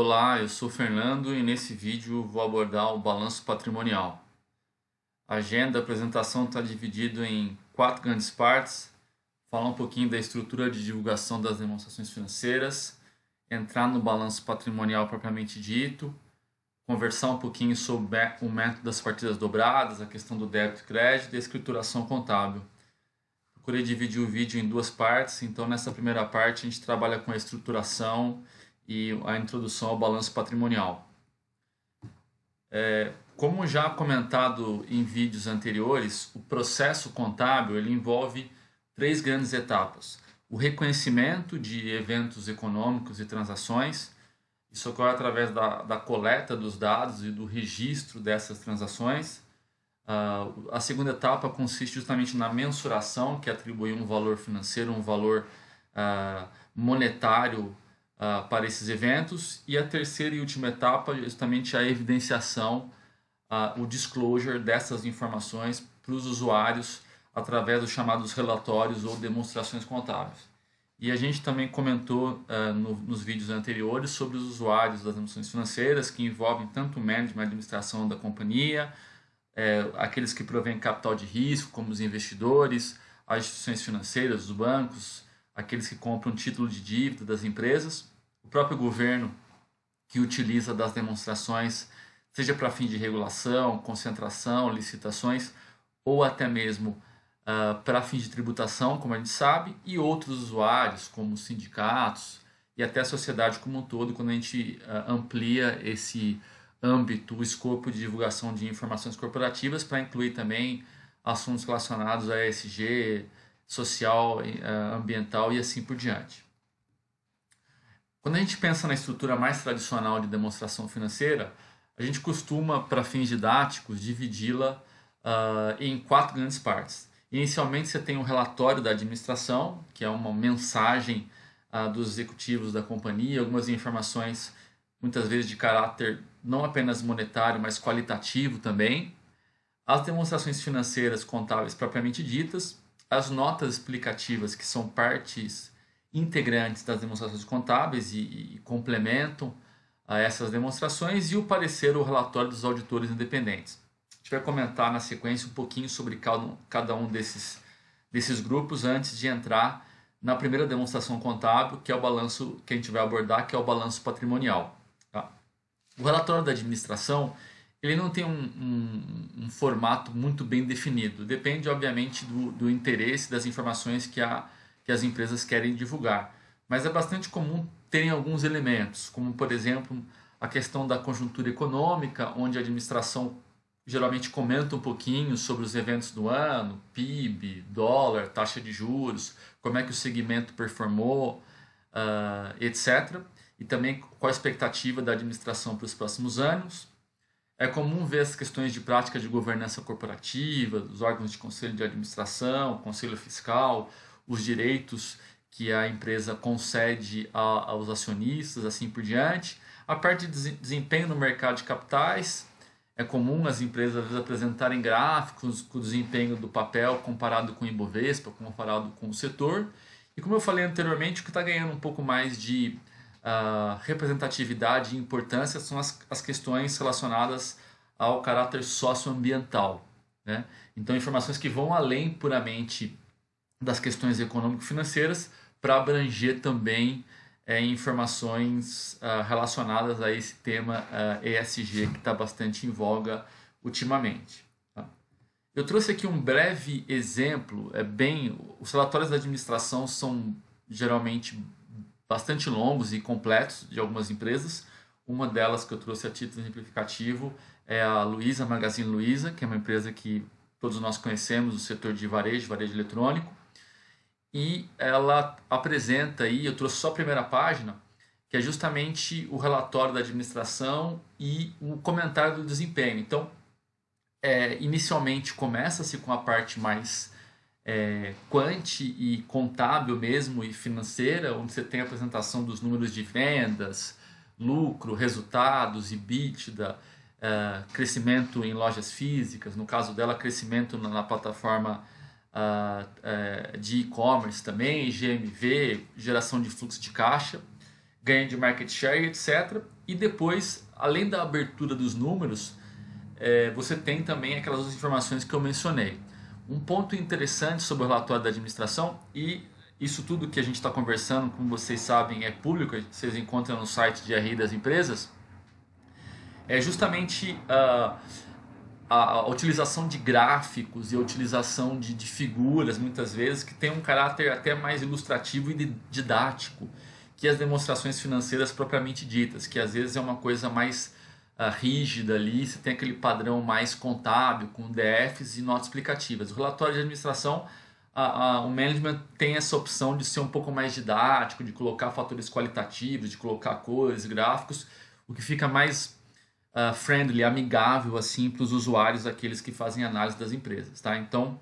Olá, eu sou o Fernando e nesse vídeo vou abordar o balanço patrimonial. A agenda da apresentação está dividida em 4 grandes partes: falar um pouquinho da estrutura de divulgação das demonstrações financeiras, entrar no balanço patrimonial propriamente dito, conversar um pouquinho sobre o método das partidas dobradas, a questão do débito e crédito e a escrituração contábil. Procurei dividir o vídeo em 2 partes, então nessa primeira parte a gente trabalha com a estruturação e a introdução ao balanço patrimonial. Como já comentado em vídeos anteriores, o processo contábil ele envolve 3 grandes etapas: o reconhecimento de eventos econômicos e transações. Isso ocorre através da coleta dos dados e do registro dessas transações. A segunda etapa consiste justamente na mensuração, que atribui um valor financeiro, um valor monetário para esses eventos. E a terceira e última etapa é justamente a evidenciação, o disclosure dessas informações para os usuários através dos chamados relatórios ou demonstrações contábeis. E a gente também comentou nos vídeos anteriores sobre os usuários das demonstrações financeiras, que envolvem tanto o management, a administração da companhia, aqueles que provêm capital de risco, como os investidores, as instituições financeiras, os bancos, aqueles que compram título de dívida das empresas, o próprio governo que utiliza das demonstrações, seja para fim de regulação, concentração, licitações, ou até mesmo para fins de tributação, como a gente sabe, e outros usuários, como sindicatos e até a sociedade como um todo, quando a gente amplia esse âmbito, o escopo de divulgação de informações corporativas para incluir também assuntos relacionados a ESG, social, ambiental e assim por diante. Quando a gente pensa na estrutura mais tradicional de demonstração financeira, a gente costuma, para fins didáticos, dividi-la em 4 grandes partes. Inicialmente você tem o relatório da administração, que é uma mensagem dos executivos da companhia, algumas informações muitas vezes de caráter não apenas monetário, mas qualitativo também. As demonstrações financeiras contábeis propriamente ditas, as notas explicativas, que são partes integrantes das demonstrações contábeis e complementam a essas demonstrações, e o parecer ou relatório dos auditores independentes. A gente vai comentar na sequência um pouquinho sobre cada um desses grupos antes de entrar na primeira demonstração contábil, que é o balanço que a gente vai abordar, que é o balanço patrimonial. Tá? O relatório da administração ele não tem um formato muito bem definido. Depende, obviamente, do interesse das informações que as empresas querem divulgar. Mas é bastante comum terem alguns elementos, como, por exemplo, a questão da conjuntura econômica, onde a administração geralmente comenta um pouquinho sobre os eventos do ano, PIB, dólar, taxa de juros, como é que o segmento performou, etc. E também qual a expectativa da administração para os próximos anos. É comum ver as questões de prática de governança corporativa, dos órgãos de conselho de administração, conselho fiscal, os direitos que a empresa concede aos acionistas, assim por diante. A parte de desempenho no mercado de capitais, é comum as empresas às vezes apresentarem gráficos com o desempenho do papel comparado com o Ibovespa, comparado com o setor. E como eu falei anteriormente, o que está ganhando um pouco mais de representatividade e importância são as questões relacionadas ao caráter socioambiental, né? Então, informações que vão além puramente das questões econômico-financeiras para abranger também informações relacionadas a esse tema ESG que está bastante em voga ultimamente. Tá? Eu trouxe aqui um breve exemplo. Os relatórios da administração são geralmente bastante longos e completos de algumas empresas. Uma delas que eu trouxe a título exemplificativo é a Luiza, Magazine Luiza, que é uma empresa que todos nós conhecemos do setor de varejo eletrônico. E ela apresenta aí, eu trouxe só a primeira página, que é justamente o relatório da administração e o comentário do desempenho. Então, inicialmente começa-se com a parte mais quant e contábil mesmo e financeira, onde você tem a apresentação dos números de vendas, lucro, resultados, EBITDA, crescimento em lojas físicas, no caso dela, crescimento na plataforma de e-commerce também, GMV, geração de fluxo de caixa. ganho de market share, etc. E depois, além da abertura dos números, você tem também aquelas outras informações que eu mencionei. Um ponto interessante sobre o relatório da administração, e isso tudo que a gente está conversando, como vocês sabem, é público, vocês encontram no site de RI das empresas, é justamente a utilização de gráficos e a utilização de figuras, muitas vezes, que tem um caráter até mais ilustrativo e didático que as demonstrações financeiras propriamente ditas, que às vezes é uma coisa mais rígida ali, você tem aquele padrão mais contábil, com DFs e notas explicativas. O relatório de administração, o management tem essa opção de ser um pouco mais didático, de colocar fatores qualitativos, de colocar cores, gráficos, o que fica mais friendly, amigável assim para os usuários, aqueles que fazem análise das empresas, tá? Então,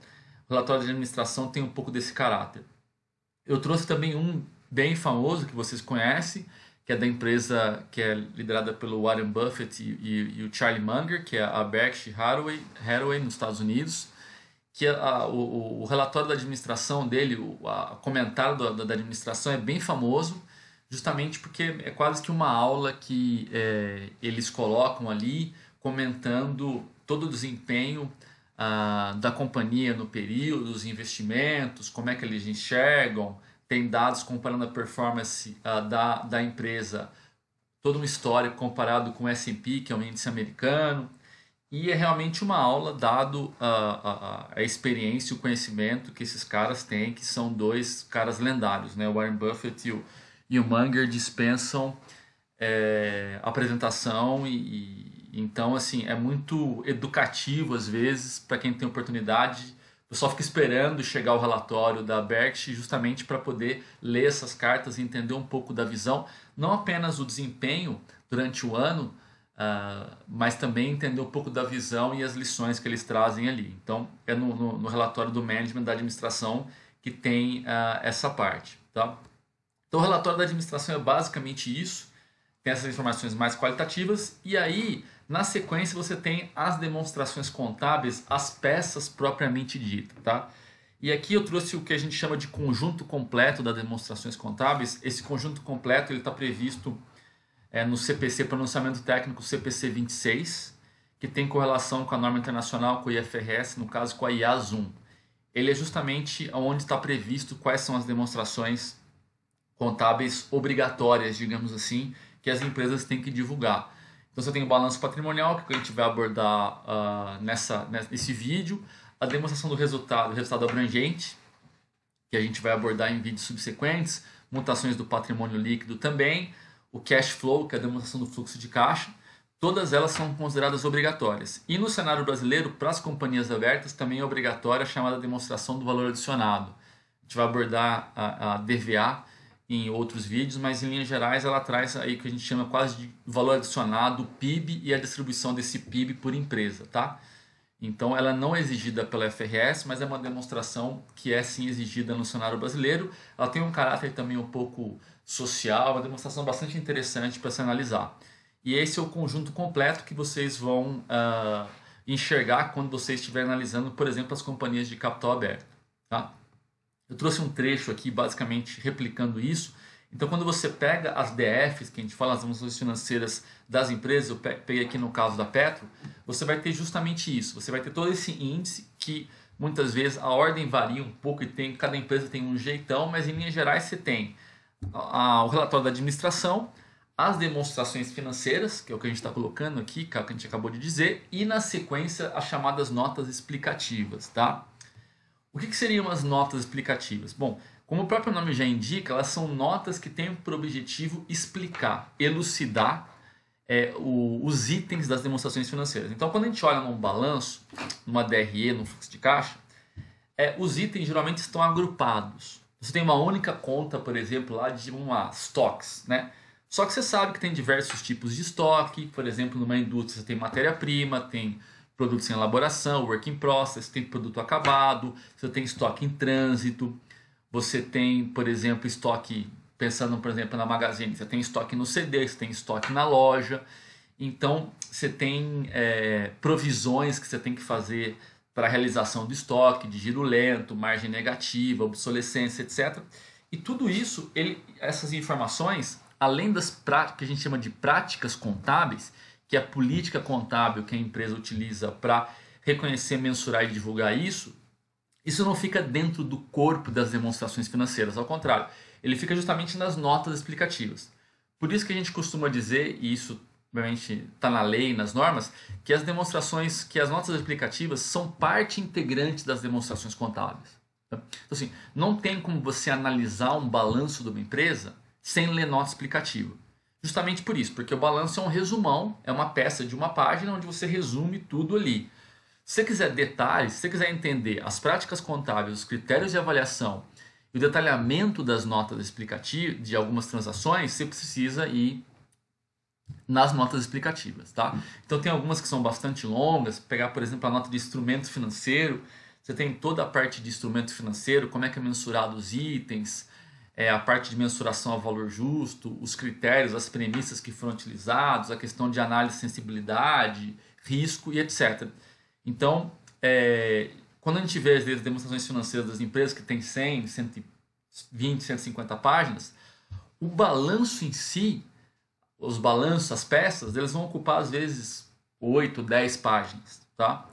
o relatório de administração tem um pouco desse caráter. Eu trouxe também um bem famoso que vocês conhecem, que é da empresa que é liderada pelo Warren Buffett e o Charlie Munger, que é a Berkshire Hathaway nos Estados Unidos, que o relatório da administração dele, o comentário da administração é bem famoso, justamente porque é quase que uma aula que eles colocam ali, comentando todo o desempenho da companhia no período, os investimentos, como é que eles enxergam, tem dados comparando a performance da empresa, todo um histórico comparado com o S&P, que é um índice americano, e é realmente uma aula dado a experiência e o conhecimento que esses caras têm, que são dois caras lendários, né? O Warren Buffett e o Munger dispensam apresentação então assim é muito educativo às vezes para quem tem oportunidade. O pessoal fica esperando chegar o relatório da Berkshire justamente para poder ler essas cartas e entender um pouco da visão, não apenas o desempenho durante o ano, mas também entender um pouco da visão e as lições que eles trazem ali. Então é no relatório do management da administração que tem essa parte, tá? Então o relatório da administração é basicamente isso, tem essas informações mais qualitativas e aí na sequência você tem as demonstrações contábeis, as peças propriamente ditas, tá? E aqui eu trouxe o que a gente chama de conjunto completo das demonstrações contábeis. Esse conjunto completo está previsto no CPC, pronunciamento técnico CPC 26, que tem correlação com a norma internacional, com o IFRS, no caso com a IAS 1. Ele é justamente onde está previsto quais são as demonstrações contábeis obrigatórias, digamos assim, que as empresas têm que divulgar. Então você tem o balanço patrimonial, que a gente vai abordar nesse vídeo, a demonstração do resultado abrangente, que a gente vai abordar em vídeos subsequentes, mutações do patrimônio líquido também, o cash flow, que é a demonstração do fluxo de caixa, todas elas são consideradas obrigatórias. E no cenário brasileiro, para as companhias abertas, também é obrigatória a chamada demonstração do valor adicionado. A gente vai abordar a DVA em outros vídeos, mas em linhas gerais ela traz aí o que a gente chama quase de valor adicionado, PIB e a distribuição desse PIB por empresa, tá? Então ela não é exigida pela FRS, mas é uma demonstração que é sim exigida no cenário brasileiro. Ela tem um caráter também um pouco social, uma demonstração bastante interessante para se analisar. E esse é o conjunto completo que vocês vão enxergar quando vocês estiverem analisando, por exemplo, as companhias de capital aberto, tá? Eu trouxe um trecho aqui basicamente replicando isso. Então quando você pega as DFs, que a gente fala as demonstrações financeiras das empresas, eu peguei aqui no caso da Petro, você vai ter justamente isso. Você vai ter todo esse índice que muitas vezes a ordem varia um pouco e cada empresa tem um jeitão, mas em linhas gerais você tem o relatório da administração, as demonstrações financeiras, que é o que a gente está colocando aqui, que é o que a gente acabou de dizer, e na sequência as chamadas notas explicativas, tá? O que seriam as notas explicativas? Bom, como o próprio nome já indica, elas são notas que têm por objetivo explicar, elucidar os itens das demonstrações financeiras. Então, quando a gente olha num balanço, numa DRE, num fluxo de caixa, os itens geralmente estão agrupados. Você tem uma única conta, por exemplo, lá de stocks, né? Só que você sabe que tem diversos tipos de estoque. Por exemplo, numa indústria você tem matéria-prima, tem produtos em elaboração, work in process, tem produto acabado, você tem estoque em trânsito, você tem, por exemplo, estoque, pensando, por exemplo, na Magazine, você tem estoque no CD, você tem estoque na loja, então você tem provisões que você tem que fazer para a realização do estoque, de giro lento, margem negativa, obsolescência, etc. E tudo isso, essas informações, além das práticas que a gente chama de práticas contábeis, que é a política contábil que a empresa utiliza para reconhecer, mensurar e divulgar isso não fica dentro do corpo das demonstrações financeiras, ao contrário, ele fica justamente nas notas explicativas. Por isso que a gente costuma dizer, e isso obviamente está na lei, nas normas, que as demonstrações, que as notas explicativas são parte integrante das demonstrações contábeis. Então, assim, não tem como você analisar um balanço de uma empresa sem ler nota explicativa. Justamente por isso, porque o balanço é um resumão, é uma peça de uma página onde você resume tudo ali. Se você quiser detalhes, se você quiser entender as práticas contábeis, os critérios de avaliação e o detalhamento das notas explicativas de algumas transações, você precisa ir nas notas explicativas, tá? Então tem algumas que são bastante longas, pegar por exemplo a nota de instrumento financeiro, você tem toda a parte de instrumento financeiro, como é que é mensurado os itens, a parte de mensuração ao valor justo, os critérios, as premissas que foram utilizados, a questão de análise de sensibilidade, risco e etc. Então, quando a gente vê às vezes demonstrações financeiras das empresas que tem 100, 120, 150 páginas, o balanço em si, os balanços, as peças, eles vão ocupar às vezes 8, 10 páginas. Tá?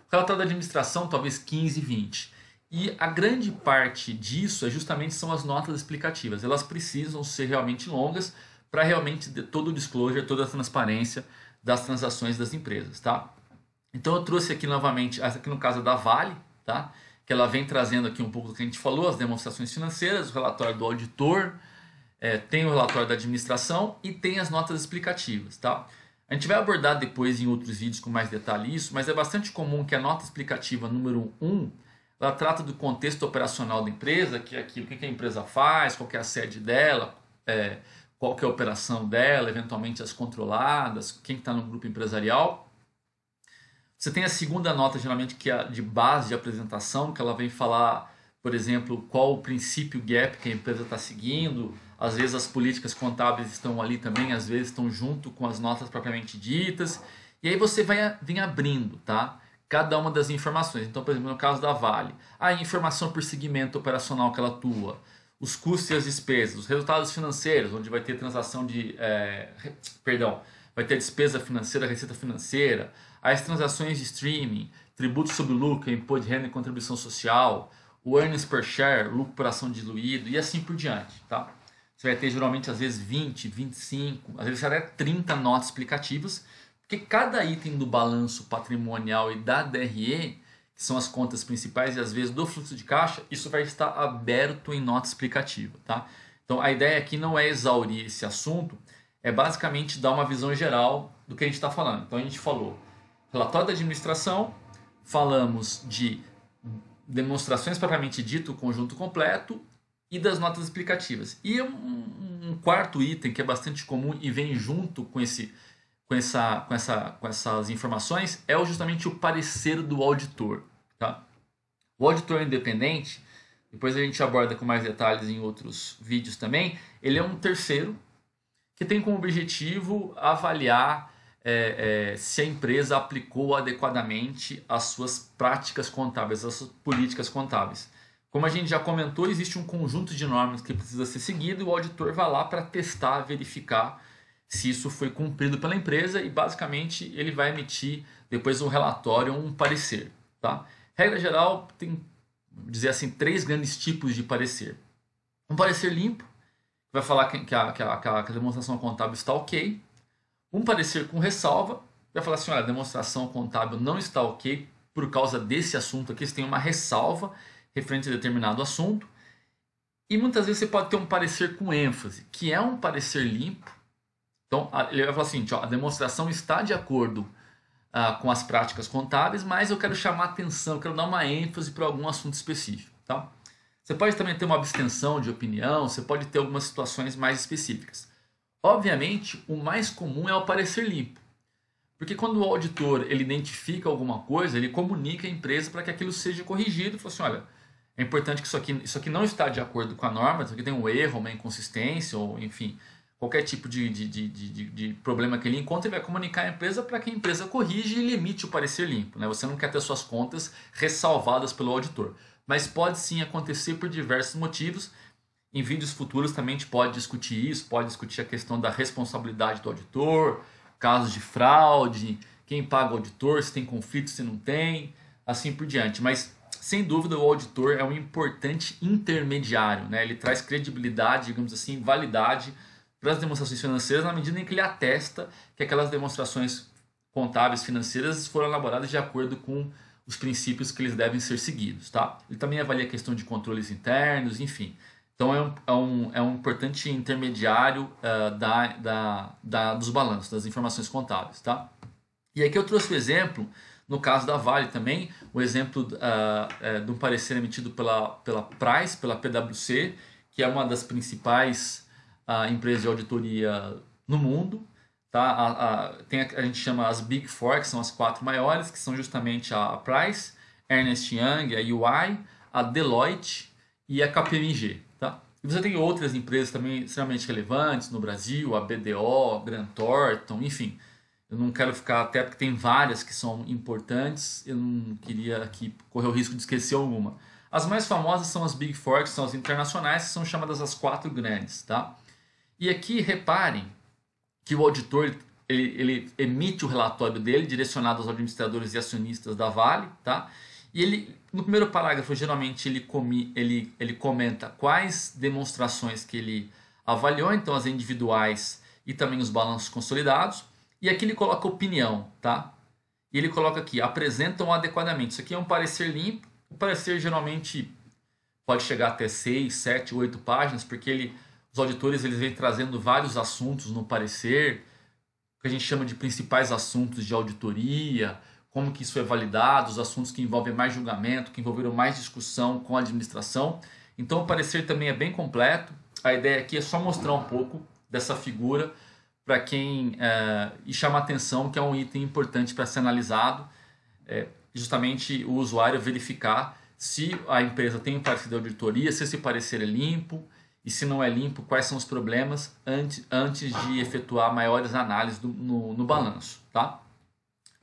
O relatório da administração talvez 15, 20. E a grande parte disso justamente são as notas explicativas. Elas precisam ser realmente longas para realmente ter todo o disclosure, toda a transparência das transações das empresas. Tá? Então eu trouxe aqui novamente, aqui no caso da Vale, tá? Que ela vem trazendo aqui um pouco do que a gente falou, as demonstrações financeiras, o relatório do auditor, tem o relatório da administração e tem as notas explicativas. Tá? A gente vai abordar depois em outros vídeos com mais detalhe isso, mas é bastante comum que a nota explicativa número 1, ela trata do contexto operacional da empresa, que é aquilo, o que a empresa faz, qual que é a sede dela, qual que é a operação dela, eventualmente as controladas, quem está no grupo empresarial. Você tem a segunda nota, geralmente, que é de base de apresentação, que ela vem falar, por exemplo, qual o princípio gap que a empresa está seguindo. Às vezes as políticas contábeis estão ali também, às vezes estão junto com as notas propriamente ditas. E aí você vem abrindo, tá? Cada uma das informações. Então, por exemplo, no caso da Vale, a informação por segmento operacional que ela atua, os custos e as despesas, os resultados financeiros, onde vai ter transação de... vai ter despesa financeira, receita financeira, as transações de streaming, tributo sobre lucro, imposto de renda e contribuição social, o earnings per share, lucro por ação diluído e assim por diante. Tá? Você vai ter geralmente às vezes 20, 25, às vezes até 30 notas explicativas, porque cada item do balanço patrimonial e da DRE, que são as contas principais e às vezes do fluxo de caixa, isso vai estar aberto em nota explicativa. Tá? Então a ideia aqui não é exaurir esse assunto, é basicamente dar uma visão geral do que a gente está falando. Então a gente falou relatório da administração, falamos de demonstrações propriamente dito, o conjunto completo e das notas explicativas. E um quarto item que é bastante comum e vem junto com essas informações é justamente o parecer do auditor. Tá? O auditor independente, depois a gente aborda com mais detalhes em outros vídeos também, ele é um terceiro que tem como objetivo avaliar se a empresa aplicou adequadamente as suas práticas contábeis, as suas políticas contábeis. Como a gente já comentou, existe um conjunto de normas que precisa ser seguido e o auditor vai lá para testar, verificar se isso foi cumprido pela empresa e basicamente ele vai emitir depois um relatório ou um parecer. Tá? Regra geral, tem, dizer assim, 3 grandes tipos de parecer. Um parecer limpo, vai falar que a demonstração contábil está ok. Um parecer com ressalva, vai falar assim, olha, a demonstração contábil não está ok por causa desse assunto aqui, você tem uma ressalva referente a determinado assunto. E muitas vezes você pode ter um parecer com ênfase, que é um parecer limpo. Então, ele vai falar assim, ó, a demonstração está de acordo com as práticas contábeis, mas eu quero chamar a atenção, eu quero dar uma ênfase para algum assunto específico. Tá? Você pode também ter uma abstenção de opinião, você pode ter algumas situações mais específicas. Obviamente, o mais comum é o parecer limpo. Porque quando o auditor ele identifica alguma coisa, ele comunica à empresa para que aquilo seja corrigido e fala assim, olha, é importante que isso aqui não está de acordo com a norma, isso aqui tem um erro, uma inconsistência, ou enfim, qualquer tipo de problema que ele encontra, ele vai comunicar à empresa para que a empresa corrija e ele emite o parecer limpo. Né? Você não quer ter suas contas ressalvadas pelo auditor. Mas pode sim acontecer por diversos motivos. Em vídeos futuros também a gente pode discutir isso, pode discutir a questão da responsabilidade do auditor, casos de fraude, quem paga o auditor, se tem conflito, se não tem, assim por diante. Mas, sem dúvida, o auditor é um importante intermediário, né? Ele traz credibilidade, digamos assim, validade para as demonstrações financeiras na medida em que ele atesta que aquelas demonstrações contábeis financeiras foram elaboradas de acordo com os princípios que eles devem ser seguidos, tá? Ele também avalia a questão de controles internos, enfim. Então é um importante intermediário dos balanços, das informações contábeis, tá? E aqui eu trouxe o exemplo, no caso da Vale também, o exemplo de um parecer emitido pela Price, pela PwC, que é uma das principais empresas de auditoria no mundo. Tá? A gente chama as Big Four, que são as 4 maiores, que são justamente a Price, Ernst Young, a EY, a Deloitte e a KPMG. Tá? E você tem outras empresas também extremamente relevantes no Brasil, a BDO, Grant Thornton, enfim. Eu não quero ficar, até porque tem várias que são importantes, eu não queria aqui correr o risco de esquecer alguma. As mais famosas são as Big Four, que são as internacionais, que são chamadas as 4 grandes. Tá? E aqui reparem que o auditor ele emite o relatório dele, direcionado aos administradores e acionistas da Vale, tá? E ele, no primeiro parágrafo, geralmente ele comenta quais demonstrações que ele avaliou, então as individuais e também os balanços consolidados. E aqui ele coloca opinião, tá? E ele coloca aqui, apresentam adequadamente. Isso aqui é um parecer limpo. O parecer geralmente pode chegar até 6, 7, 8 páginas, porque os auditores eles vêm trazendo vários assuntos no parecer, o que a gente chama de principais assuntos de auditoria, como que isso é validado, os assuntos que envolvem mais julgamento, que envolveram mais discussão com a administração. Então o parecer também é bem completo. A ideia aqui é só mostrar um pouco dessa figura para quem e chamar atenção que é um item importante para ser analisado, justamente o usuário verificar se a empresa tem um parecer de auditoria, se esse parecer é limpo, e se não é limpo, quais são os problemas antes de efetuar maiores análises no balanço. Tá?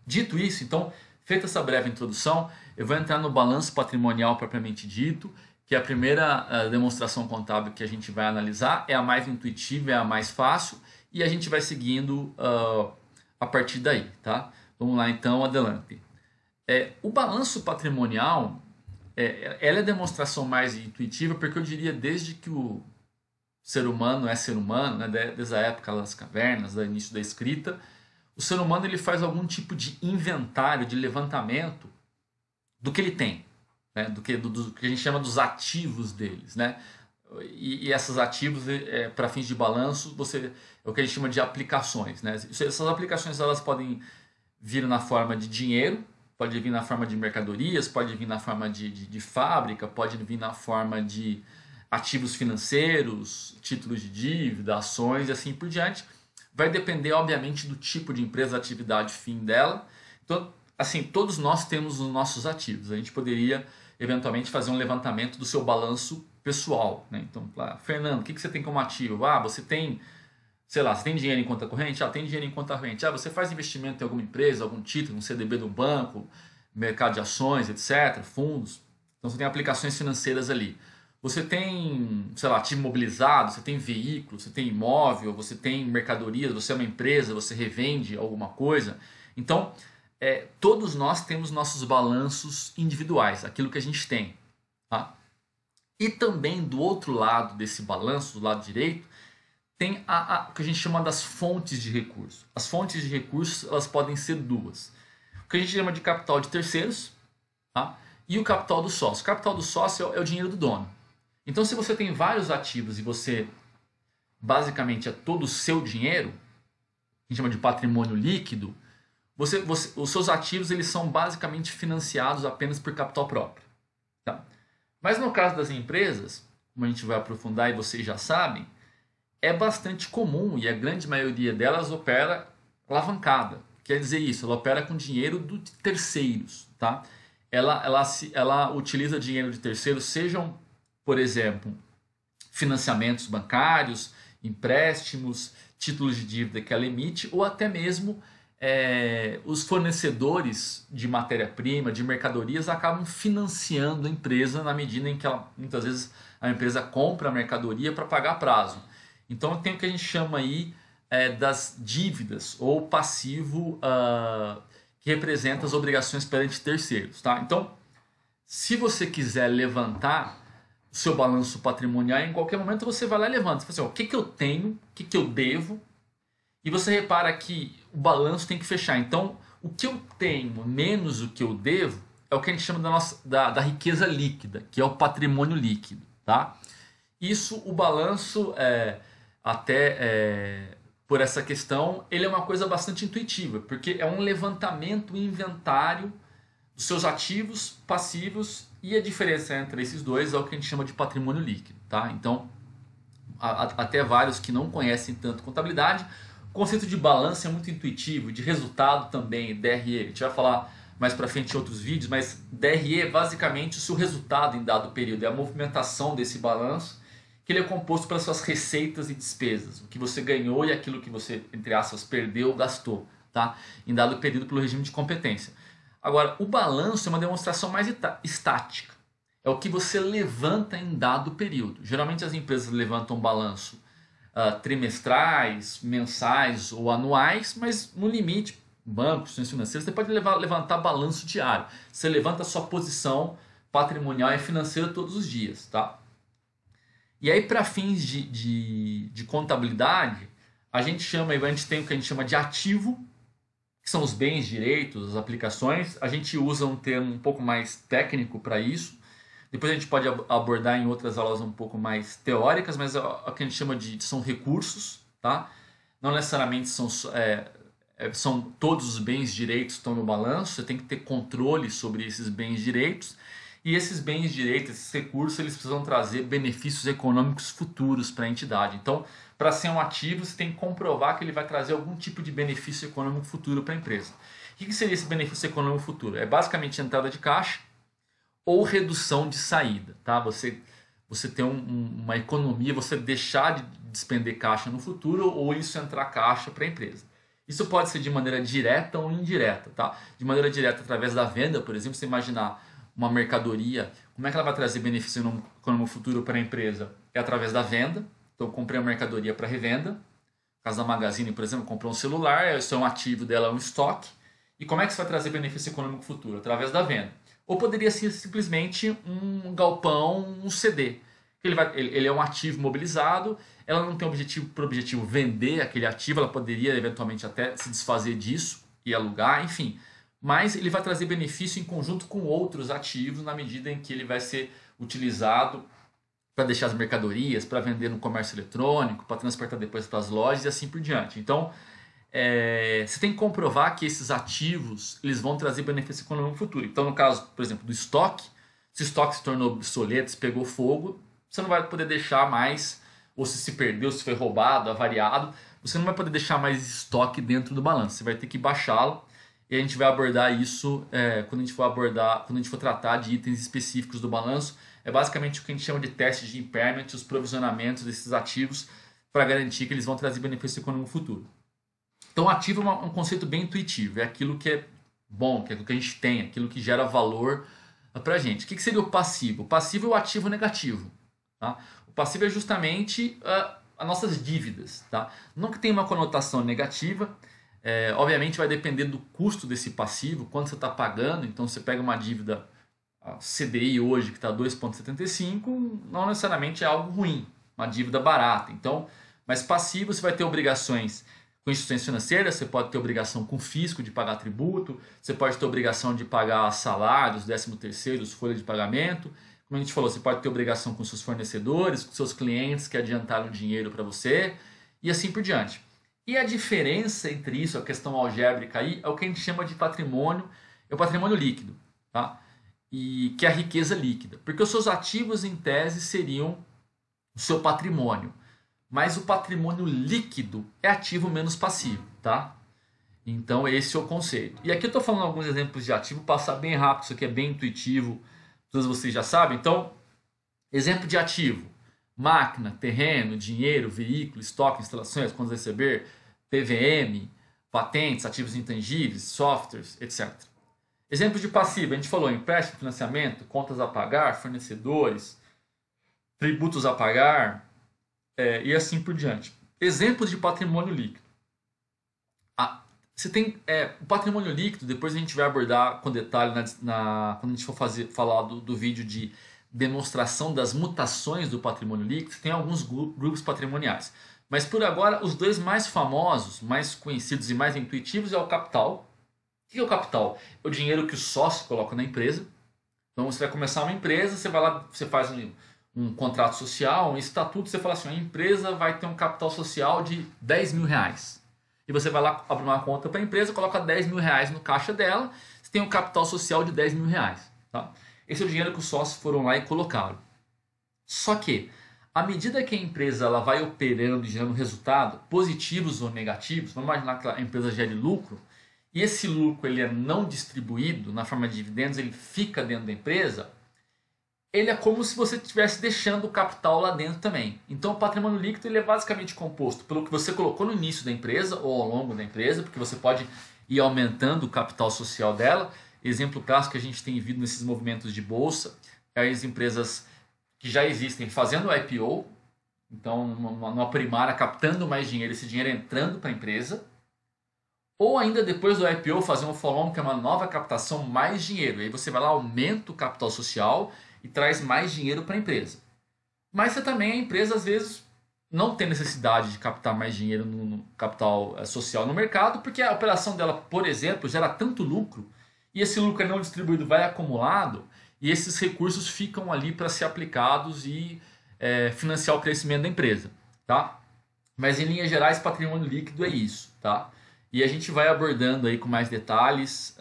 Dito isso, então, feita essa breve introdução, eu vou entrar no balanço patrimonial propriamente dito, que é a primeira demonstração contábil que a gente vai analisar, é a mais intuitiva, é a mais fácil, e a gente vai seguindo a partir daí. Tá? Vamos lá então, adelante. O balanço patrimonial, ela é a demonstração mais intuitiva, porque eu diria desde que o ser humano é ser humano, né, desde a época das cavernas, do início da escrita, o ser humano ele faz algum tipo de inventário, de levantamento do que ele tem, né, do que a gente chama dos ativos deles. Né? E esses ativos, para fins de balanço, é o que a gente chama de aplicações. Né? Essas aplicações elas podem vir na forma de dinheiro, pode vir na forma de mercadorias, pode vir na forma de fábrica, pode vir na forma de ativos financeiros, títulos de dívida, ações e assim por diante. Vai depender, obviamente, do tipo de empresa, da atividade fim dela. Então, assim, todos nós temos os nossos ativos. A gente poderia, eventualmente, fazer um levantamento do seu balanço pessoal. Né? Então, Fernando, o que você tem como ativo? Você tem, sei lá, você tem dinheiro em conta corrente? Tem dinheiro em conta corrente. Você faz investimento em alguma empresa, algum título, um CDB de um banco, mercado de ações, etc., fundos. Então, você tem aplicações financeiras ali. Você tem, sei lá, ativo imobilizado, você tem veículo, você tem imóvel, você tem mercadorias, você é uma empresa, você revende alguma coisa. Então, todos nós temos nossos balanços individuais, aquilo que a gente tem. Tá? E também do outro lado desse balanço, do lado direito, tem o que a gente chama das fontes de recursos. As fontes de recursos elas podem ser duas. O que a gente chama de capital de terceiros, tá? E o capital do sócio. O capital do sócio é o dinheiro do dono. Então, se você tem vários ativos e você, basicamente, é todo o seu dinheiro, que a gente chama de patrimônio líquido, os seus ativos eles são basicamente financiados apenas por capital próprio. Tá? Mas no caso das empresas, como a gente vai aprofundar e vocês já sabem, é bastante comum e a grande maioria delas opera alavancada. Quer dizer isso, ela opera com dinheiro de terceiros. Tá? Ela utiliza dinheiro de terceiros, sejam, por exemplo, financiamentos bancários, empréstimos, títulos de dívida que ela emite, ou até mesmo os fornecedores de matéria-prima, de mercadorias, acabam financiando a empresa na medida em que muitas vezes a empresa compra a mercadoria para pagar a prazo. Então tem o que a gente chama aí das dívidas ou passivo que representa as obrigações perante terceiros. Tá? Então, se você quiser levantar o seu balanço patrimonial, em qualquer momento você vai lá e levanta. Você fala assim, ó, o que, que eu tenho, o que, que eu devo, e você repara que o balanço tem que fechar. Então, o que eu tenho menos o que eu devo é o que a gente chama da riqueza líquida, que é o patrimônio líquido. Tá? Isso, o balanço, por essa questão, ele é uma coisa bastante intuitiva, porque é um levantamento inventário dos seus ativos, passivos, e a diferença entre esses dois é o que a gente chama de patrimônio líquido. Tá? Então, até vários que não conhecem tanto contabilidade, o conceito de balanço é muito intuitivo, de resultado também, DRE. A gente vai falar mais para frente em outros vídeos, mas DRE é basicamente o seu resultado em dado período, é a movimentação desse balanço, que ele é composto pelas suas receitas e despesas, o que você ganhou e aquilo que você, entre aspas, perdeu ou gastou, tá? Em dado período pelo regime de competência. Agora, o balanço é uma demonstração mais estática. É o que você levanta em dado período. Geralmente as empresas levantam balanço trimestrais, mensais ou anuais, mas no limite, bancos, instituições financeiras, você pode levantar balanço diário. Você levanta a sua posição patrimonial e financeira todos os dias. Tá? E aí, para fins de contabilidade, a gente tem o que a gente chama de ativo, que são os bens, direitos, as aplicações. A gente usa um termo um pouco mais técnico para isso. Depois a gente pode abordar em outras aulas um pouco mais teóricas, mas o que a gente chama são recursos. Tá? Não necessariamente são todos os bens, direitos estão no balanço. Você tem que ter controle sobre esses bens, direitos. E esses bens, direitos, esses recursos, eles precisam trazer benefícios econômicos futuros para a entidade. Então, para ser um ativo, você tem que comprovar que ele vai trazer algum tipo de benefício econômico futuro para a empresa. O que seria esse benefício econômico futuro? É basicamente entrada de caixa ou redução de saída. Tá? Você ter uma economia, você deixar de despender caixa no futuro ou isso entrar caixa para a empresa. Isso pode ser de maneira direta ou indireta. Tá? De maneira direta, através da venda, por exemplo, você imaginar uma mercadoria, como é que ela vai trazer benefício econômico futuro para a empresa? É através da venda. Então, eu comprei uma mercadoria para revenda. No caso da Magazine, por exemplo, comprou um celular, isso é um ativo dela, um estoque. E como é que isso vai trazer benefício econômico futuro? Através da venda. Ou poderia ser simplesmente um galpão, um CD. Ele é um ativo mobilizado, ela não tem por objetivo vender aquele ativo, ela poderia eventualmente até se desfazer disso e alugar, enfim. Mas ele vai trazer benefício em conjunto com outros ativos na medida em que ele vai ser utilizado para deixar as mercadorias, para vender no comércio eletrônico, para transportar depois para as lojas e assim por diante. Então, você tem que comprovar que esses ativos eles vão trazer benefício econômico futuro. Então, no caso, por exemplo, do estoque, se o estoque se tornou obsoleto, se pegou fogo, você não vai poder deixar mais, ou se perdeu, se foi roubado, avariado, você não vai poder deixar mais estoque dentro do balanço. Você vai ter que baixá-lo. E a gente vai abordar isso quando a gente for tratar de itens específicos do balanço. É basicamente o que a gente chama de teste de impairment, os provisionamentos desses ativos para garantir que eles vão trazer benefício econômico futuro. Então, ativo é um conceito bem intuitivo, é aquilo que é bom, que é aquilo que a gente tem, aquilo que gera valor para a gente. O que seria o passivo? O passivo é o ativo negativo. Tá? O passivo é justamente as nossas dívidas. Tá? Não que tenha uma conotação negativa. Obviamente vai depender do custo desse passivo, quanto você está pagando. Então você pega uma dívida CDI hoje que está 2,75, não necessariamente é algo ruim, uma dívida barata. Então, mas passivo você vai ter obrigações com instituições financeiras, você pode ter obrigação com o fisco de pagar tributo, você pode ter obrigação de pagar salários, 13º, folha de pagamento. Como a gente falou, você pode ter obrigação com seus fornecedores, com seus clientes que adiantaram dinheiro para você e assim por diante. E a diferença entre isso, a questão algébrica aí, é o que a gente chama de patrimônio, é o patrimônio líquido, tá? E que é a riqueza líquida. Porque os seus ativos, em tese, seriam o seu patrimônio. Mas o patrimônio líquido é ativo menos passivo, tá? Então esse é o conceito. E aqui eu estou falando alguns exemplos de ativo, passar bem rápido, isso aqui é bem intuitivo, todos vocês já sabem. Então, exemplo de ativo: máquina, terreno, dinheiro, veículo, estoque, instalações, contas a receber, PVM, patentes, ativos intangíveis, softwares, etc. Exemplos de passivo: a gente falou empréstimo, financiamento, contas a pagar, fornecedores, tributos a pagar, e assim por diante. Exemplos de patrimônio líquido. Você tem o patrimônio líquido, depois a gente vai abordar com detalhe quando a gente for falar do vídeo de demonstração das mutações do patrimônio líquido. Tem alguns grupos patrimoniais. Mas por agora, os dois mais famosos, mais conhecidos e mais intuitivos é o capital. O que é o capital? É o dinheiro que o sócio coloca na empresa. Então você vai começar uma empresa, você vai lá, você faz um contrato social, um estatuto, você fala assim, a empresa vai ter um capital social de 10 mil reais. E você vai lá abrir uma conta para a empresa, coloca 10 mil reais no caixa dela, você tem um capital social de 10 mil reais. Tá? Esse é o dinheiro que os sócios foram lá e colocaram. Só que, à medida que a empresa ela vai operando e gerando resultado, positivos ou negativos, vamos imaginar que a empresa gere lucro, e esse lucro ele é não distribuído na forma de dividendos, ele fica dentro da empresa, ele é como se você estivesse deixando o capital lá dentro também. Então o patrimônio líquido ele é basicamente composto pelo que você colocou no início da empresa ou ao longo da empresa, porque você pode ir aumentando o capital social dela. Exemplo clássico que a gente tem visto nesses movimentos de bolsa é as empresas que já existem fazendo o IPO, então numa primária captando mais dinheiro, esse dinheiro entrando para a empresa, ou ainda depois do IPO fazer um follow-on, que é uma nova captação, mais dinheiro. E aí você vai lá, aumenta o capital social e traz mais dinheiro para a empresa. Mas você também, a empresa, às vezes, não tem necessidade de captar mais dinheiro no capital social no mercado, porque a operação dela, por exemplo, gera tanto lucro, e esse lucro não distribuído vai acumulado, e esses recursos ficam ali para ser aplicados e financiar o crescimento da empresa. Tá? Mas, em linhas gerais, patrimônio líquido é isso. Tá? E a gente vai abordando aí com mais detalhes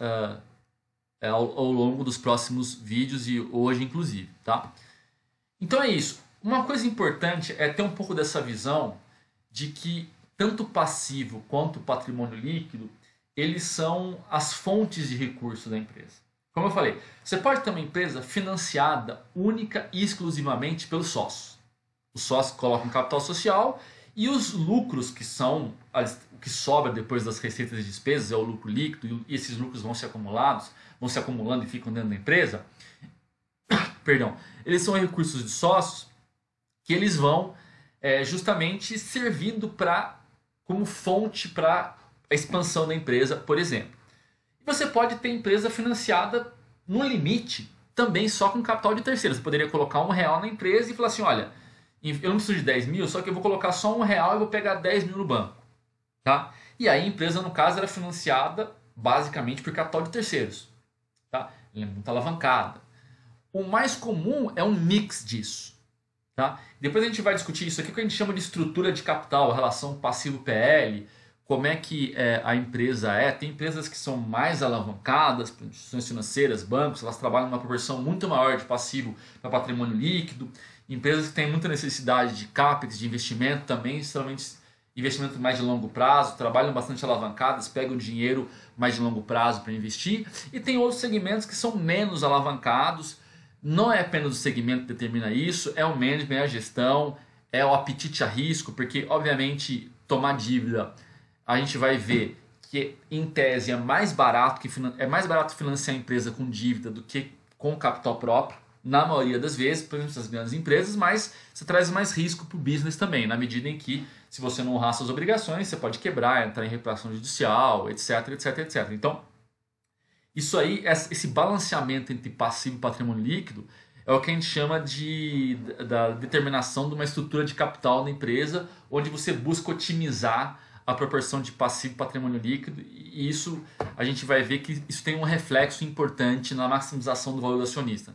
ao longo dos próximos vídeos e hoje inclusive, tá? Então é isso. Uma coisa importante é ter um pouco dessa visão de que tanto o passivo quanto o patrimônio líquido, eles são as fontes de recursos da empresa. Como eu falei, você pode ter uma empresa financiada única e exclusivamente pelos sócios. Os sócios colocam capital social e os lucros que são o que sobra depois das receitas e despesas é o lucro líquido, e esses lucros vão se acumulando e ficam dentro da empresa. Perdão, eles são recursos de sócios que eles vão justamente servindo como fonte para a expansão da empresa, por exemplo. E você pode ter empresa financiada no limite também só com capital de terceiros. Você poderia colocar R$1 na empresa e falar assim, olha, eu não preciso de 10 mil, só que eu vou colocar só R$1 e vou pegar 10 mil no banco. Tá? E aí a empresa, no caso, era financiada basicamente por capital de terceiros. Tá? Ela é muito alavancada. O mais comum é um mix disso. Tá? Depois a gente vai discutir isso aqui, que a gente chama de estrutura de capital, a relação passivo-PL, como é que a empresa é. Tem empresas que são mais alavancadas, instituições financeiras, bancos, elas trabalham numa proporção muito maior de passivo para patrimônio líquido. Empresas que têm muita necessidade de CAPEX, de investimento também, extremamente investimento mais de longo prazo, trabalham bastante alavancadas, pegam dinheiro mais de longo prazo para investir. E tem outros segmentos que são menos alavancados. Não é apenas o segmento que determina isso, é o management, é a gestão, é o apetite a risco, porque obviamente tomar dívida, a gente vai ver que em tese é mais barato financiar a empresa com dívida do que com capital próprio, na maioria das vezes, por exemplo, das grandes empresas, mas você traz mais risco para o business também, na medida em que, se você não honrar suas obrigações, você pode quebrar, entrar em recuperação judicial, etc, etc, etc. Então, isso aí, esse balanceamento entre passivo e patrimônio líquido, é o que a gente chama da determinação de uma estrutura de capital da empresa, onde você busca otimizar a proporção de passivo e patrimônio líquido, e isso a gente vai ver que isso tem um reflexo importante na maximização do valor do acionista.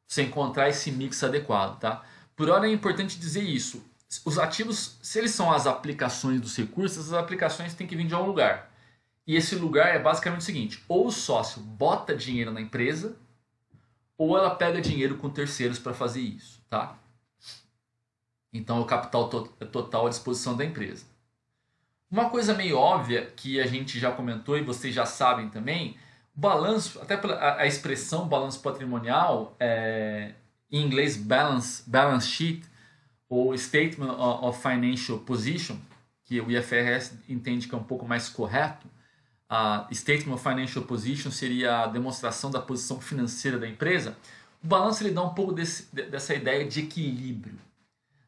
Você encontrar esse mix adequado, tá? Por hora é importante dizer isso. Os ativos, se eles são as aplicações dos recursos, essas aplicações têm que vir de algum lugar. E esse lugar é basicamente o seguinte, ou o sócio bota dinheiro na empresa, ou ela pega dinheiro com terceiros para fazer isso, tá? Então o capital é total à disposição da empresa. Uma coisa meio óbvia que a gente já comentou e vocês já sabem também, balanço, até a expressão balanço patrimonial, em inglês balance sheet, ou Statement of Financial Position, que o IFRS entende que é um pouco mais correto. A Statement of Financial Position seria a demonstração da posição financeira da empresa. O balanço ele dá um pouco dessa ideia de equilíbrio.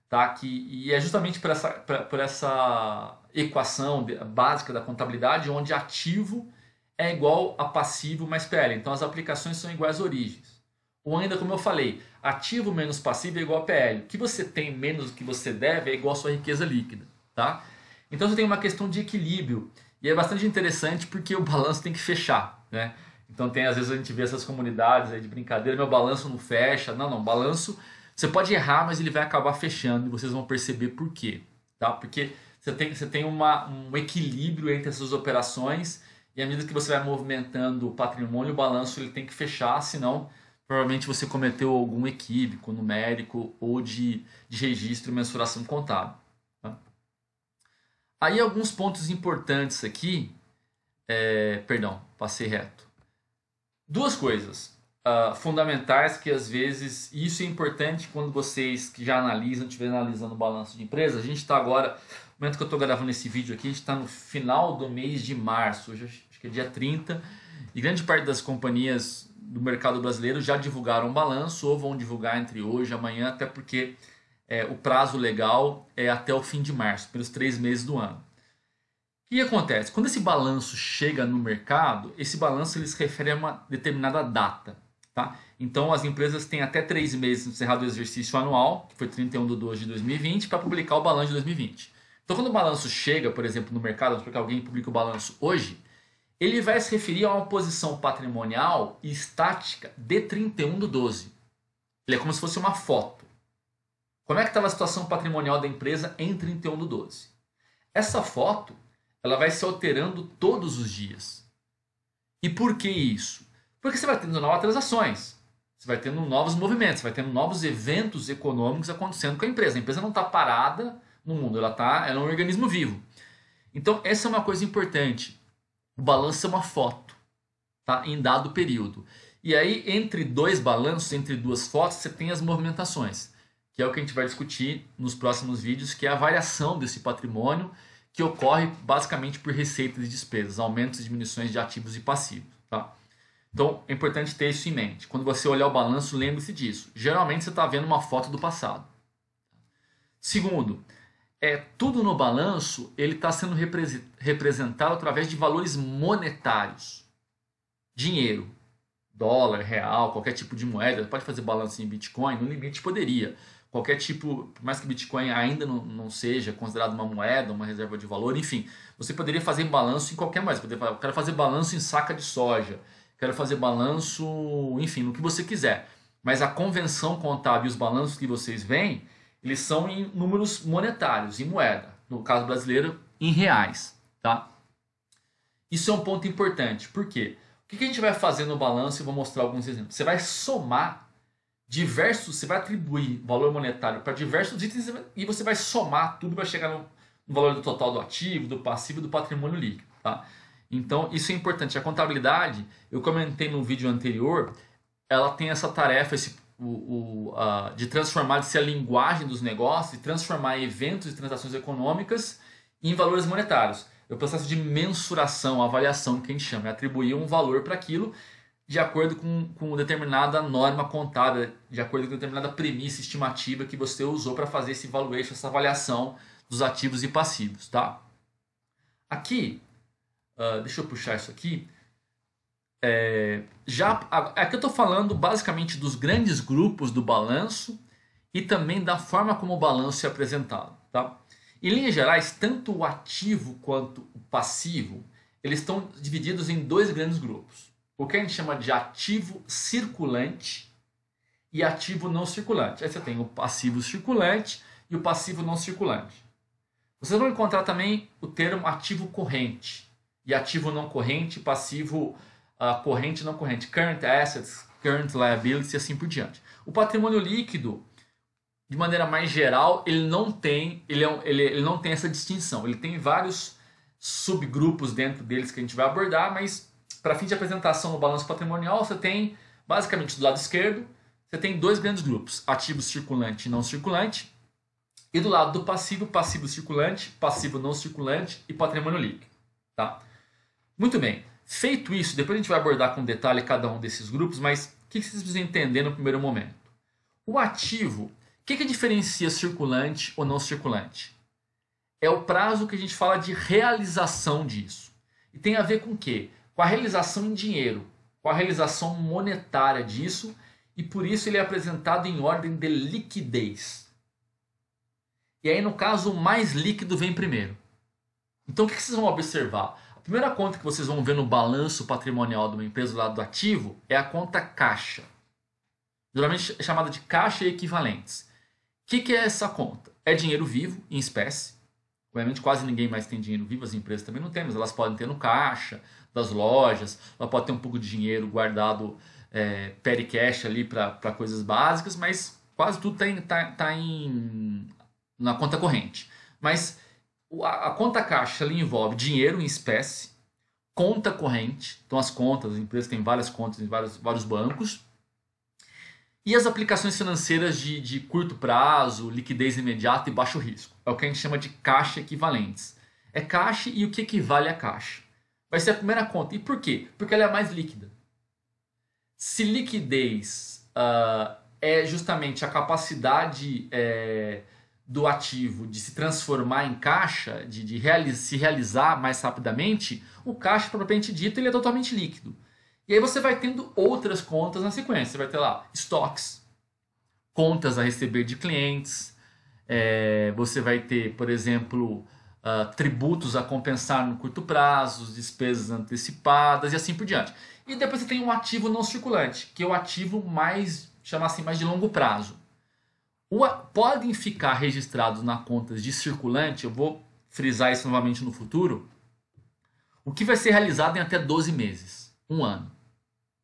tá? E é justamente por essa equação básica da contabilidade, onde ativo é igual a passivo mais PL. Então as aplicações são iguais às origens. Ou ainda, como eu falei, ativo menos passivo é igual a PL. O que você tem menos do que você deve é igual a sua riqueza líquida. Tá? Então você tem uma questão de equilíbrio. E é bastante interessante porque o balanço tem que fechar. Né? Então às vezes a gente vê essas comunidades aí de brincadeira, meu balanço não fecha. Não, balanço você pode errar, mas ele vai acabar fechando e vocês vão perceber por quê. Tá? Porque você tem um equilíbrio entre essas operações e à medida que você vai movimentando o patrimônio, o balanço ele tem que fechar, senão provavelmente você cometeu algum equívoco numérico ou de registro e mensuração contábil. Tá? Aí alguns pontos importantes aqui, perdão, passei reto. Duas coisas fundamentais que às vezes, e isso é importante quando vocês que já analisam, estiverem analisando o balanço de empresa, a gente está agora, no momento que eu estou gravando esse vídeo aqui, a gente está no final do mês de março, hoje acho que é dia 30, e grande parte das companhias do mercado brasileiro já divulgaram o balanço ou vão divulgar entre hoje e amanhã, até porque o prazo legal é até o fim de março, pelos 3 meses do ano. O que acontece? Quando esse balanço chega no mercado, esse balanço ele se refere a uma determinada data. Tá? Então as empresas têm até 3 meses encerrado o exercício anual, que foi 31/12 de 2020, para publicar o balanço de 2020. Então quando o balanço chega, por exemplo, no mercado, porque alguém publica o balanço hoje, ele vai se referir a uma posição patrimonial estática de 31/12. Ele é como se fosse uma foto. Como é que estava a situação patrimonial da empresa em 31/12? Essa foto ela vai se alterando todos os dias. E por que isso? Porque você vai tendo novas transações, você vai tendo novos movimentos, você vai tendo novos eventos econômicos acontecendo com a empresa. A empresa não está parada no mundo, ela é um organismo vivo. Então essa é uma coisa importante. O balanço é uma foto, tá? Em dado período. E aí, entre dois balanços, entre duas fotos, você tem as movimentações, que é o que a gente vai discutir nos próximos vídeos, que é a variação desse patrimônio, que ocorre basicamente por receitas e despesas, aumentos e diminuições de ativos e passivos. Tá? Então, é importante ter isso em mente. Quando você olhar o balanço, lembre-se disso. Geralmente, você está vendo uma foto do passado. Segundo, tudo no balanço ele está sendo representado através de valores monetários. Dinheiro, dólar, real, qualquer tipo de moeda. Pode fazer balanço em Bitcoin? No limite poderia. Qualquer tipo, por mais que Bitcoin ainda não seja considerado uma moeda, uma reserva de valor, enfim, você poderia fazer balanço em qualquer moeda. Eu quero fazer balanço em saca de soja, quero fazer balanço, enfim, no que você quiser. Mas a convenção contábil e os balanços que vocês veem, eles são em números monetários, em moeda. No caso brasileiro, em reais. Tá? Isso é um ponto importante. Por quê? O que a gente vai fazer no balanço? Eu vou mostrar alguns exemplos. Você vai somar você vai atribuir valor monetário para diversos itens e você vai somar tudo para chegar no valor do total do ativo, do passivo e do patrimônio líquido. Tá? Então isso é importante. A contabilidade, eu comentei no vídeo anterior, ela tem essa tarefa de transformar, de ser a linguagem dos negócios e transformar eventos e transações econômicas em valores monetários. É o processo de mensuração, avaliação que a gente chama, é atribuir um valor para aquilo de acordo com determinada norma contábil, de acordo com determinada premissa estimativa que você usou para fazer esse valuation, essa avaliação dos ativos e passivos. Tá? Aqui, deixa eu puxar isso aqui. Aqui eu estou falando basicamente dos grandes grupos do balanço e também da forma como o balanço é apresentado. Tá? Em linhas gerais, tanto o ativo quanto o passivo, eles estão divididos em dois grandes grupos. O que a gente chama de ativo circulante e ativo não circulante. Aí você tem o passivo circulante e o passivo não circulante. Vocês vão encontrar também o termo ativo corrente e ativo não corrente, passivo corrente e não corrente, current assets, current liabilities e assim por diante. O patrimônio líquido, de maneira mais geral, ele não tem essa distinção. Ele tem vários subgrupos dentro deles que a gente vai abordar, mas para fim de apresentação no balanço patrimonial, você tem, basicamente, do lado esquerdo, você tem dois grandes grupos, ativo circulante e não circulante, e do lado do passivo, passivo circulante, passivo não circulante e patrimônio líquido. Tá? Muito bem, feito isso, depois a gente vai abordar com detalhe cada um desses grupos, mas o que vocês precisam entender no primeiro momento? O ativo, que diferencia circulante ou não circulante? É o prazo que a gente fala de realização disso. E tem a ver com o quê? Com a realização em dinheiro, com a realização monetária disso, e por isso ele é apresentado em ordem de liquidez. E aí, no caso, o mais líquido vem primeiro. Então, o que vocês vão observar? A primeira conta que vocês vão ver no balanço patrimonial de uma empresa do lado do ativo é a conta caixa. Geralmente é chamada de caixa e equivalentes. O que é essa conta? É dinheiro vivo, em espécie. Obviamente quase ninguém mais tem dinheiro vivo, as empresas também não têm, mas elas podem ter no caixa das lojas, ela pode ter um pouco de dinheiro guardado petty cash ali para coisas básicas, mas quase tudo tá na conta corrente. Mas a conta caixa ali envolve dinheiro em espécie, conta corrente, então as contas, as empresas têm várias contas em vários bancos, e as aplicações financeiras de curto prazo, liquidez imediata e baixo risco. É o que a gente chama de caixa equivalentes. É caixa e o que equivale a caixa. Vai ser a primeira conta. E por quê? Porque ela é mais líquida. Se liquidez é justamente a capacidade do ativo de se transformar em caixa, de se realizar mais rapidamente, o caixa, propriamente dito, ele é totalmente líquido. E aí você vai tendo outras contas na sequência. Você vai ter lá estoques, contas a receber de clientes. Você vai ter, por exemplo, tributos a compensar no curto prazo, despesas antecipadas e assim por diante. E depois você tem um ativo não circulante, que é o ativo mais, chamar assim, mais de longo prazo. Podem ficar registrados na contas de circulante, eu vou frisar isso novamente no futuro, o que vai ser realizado em até 12 meses, um ano.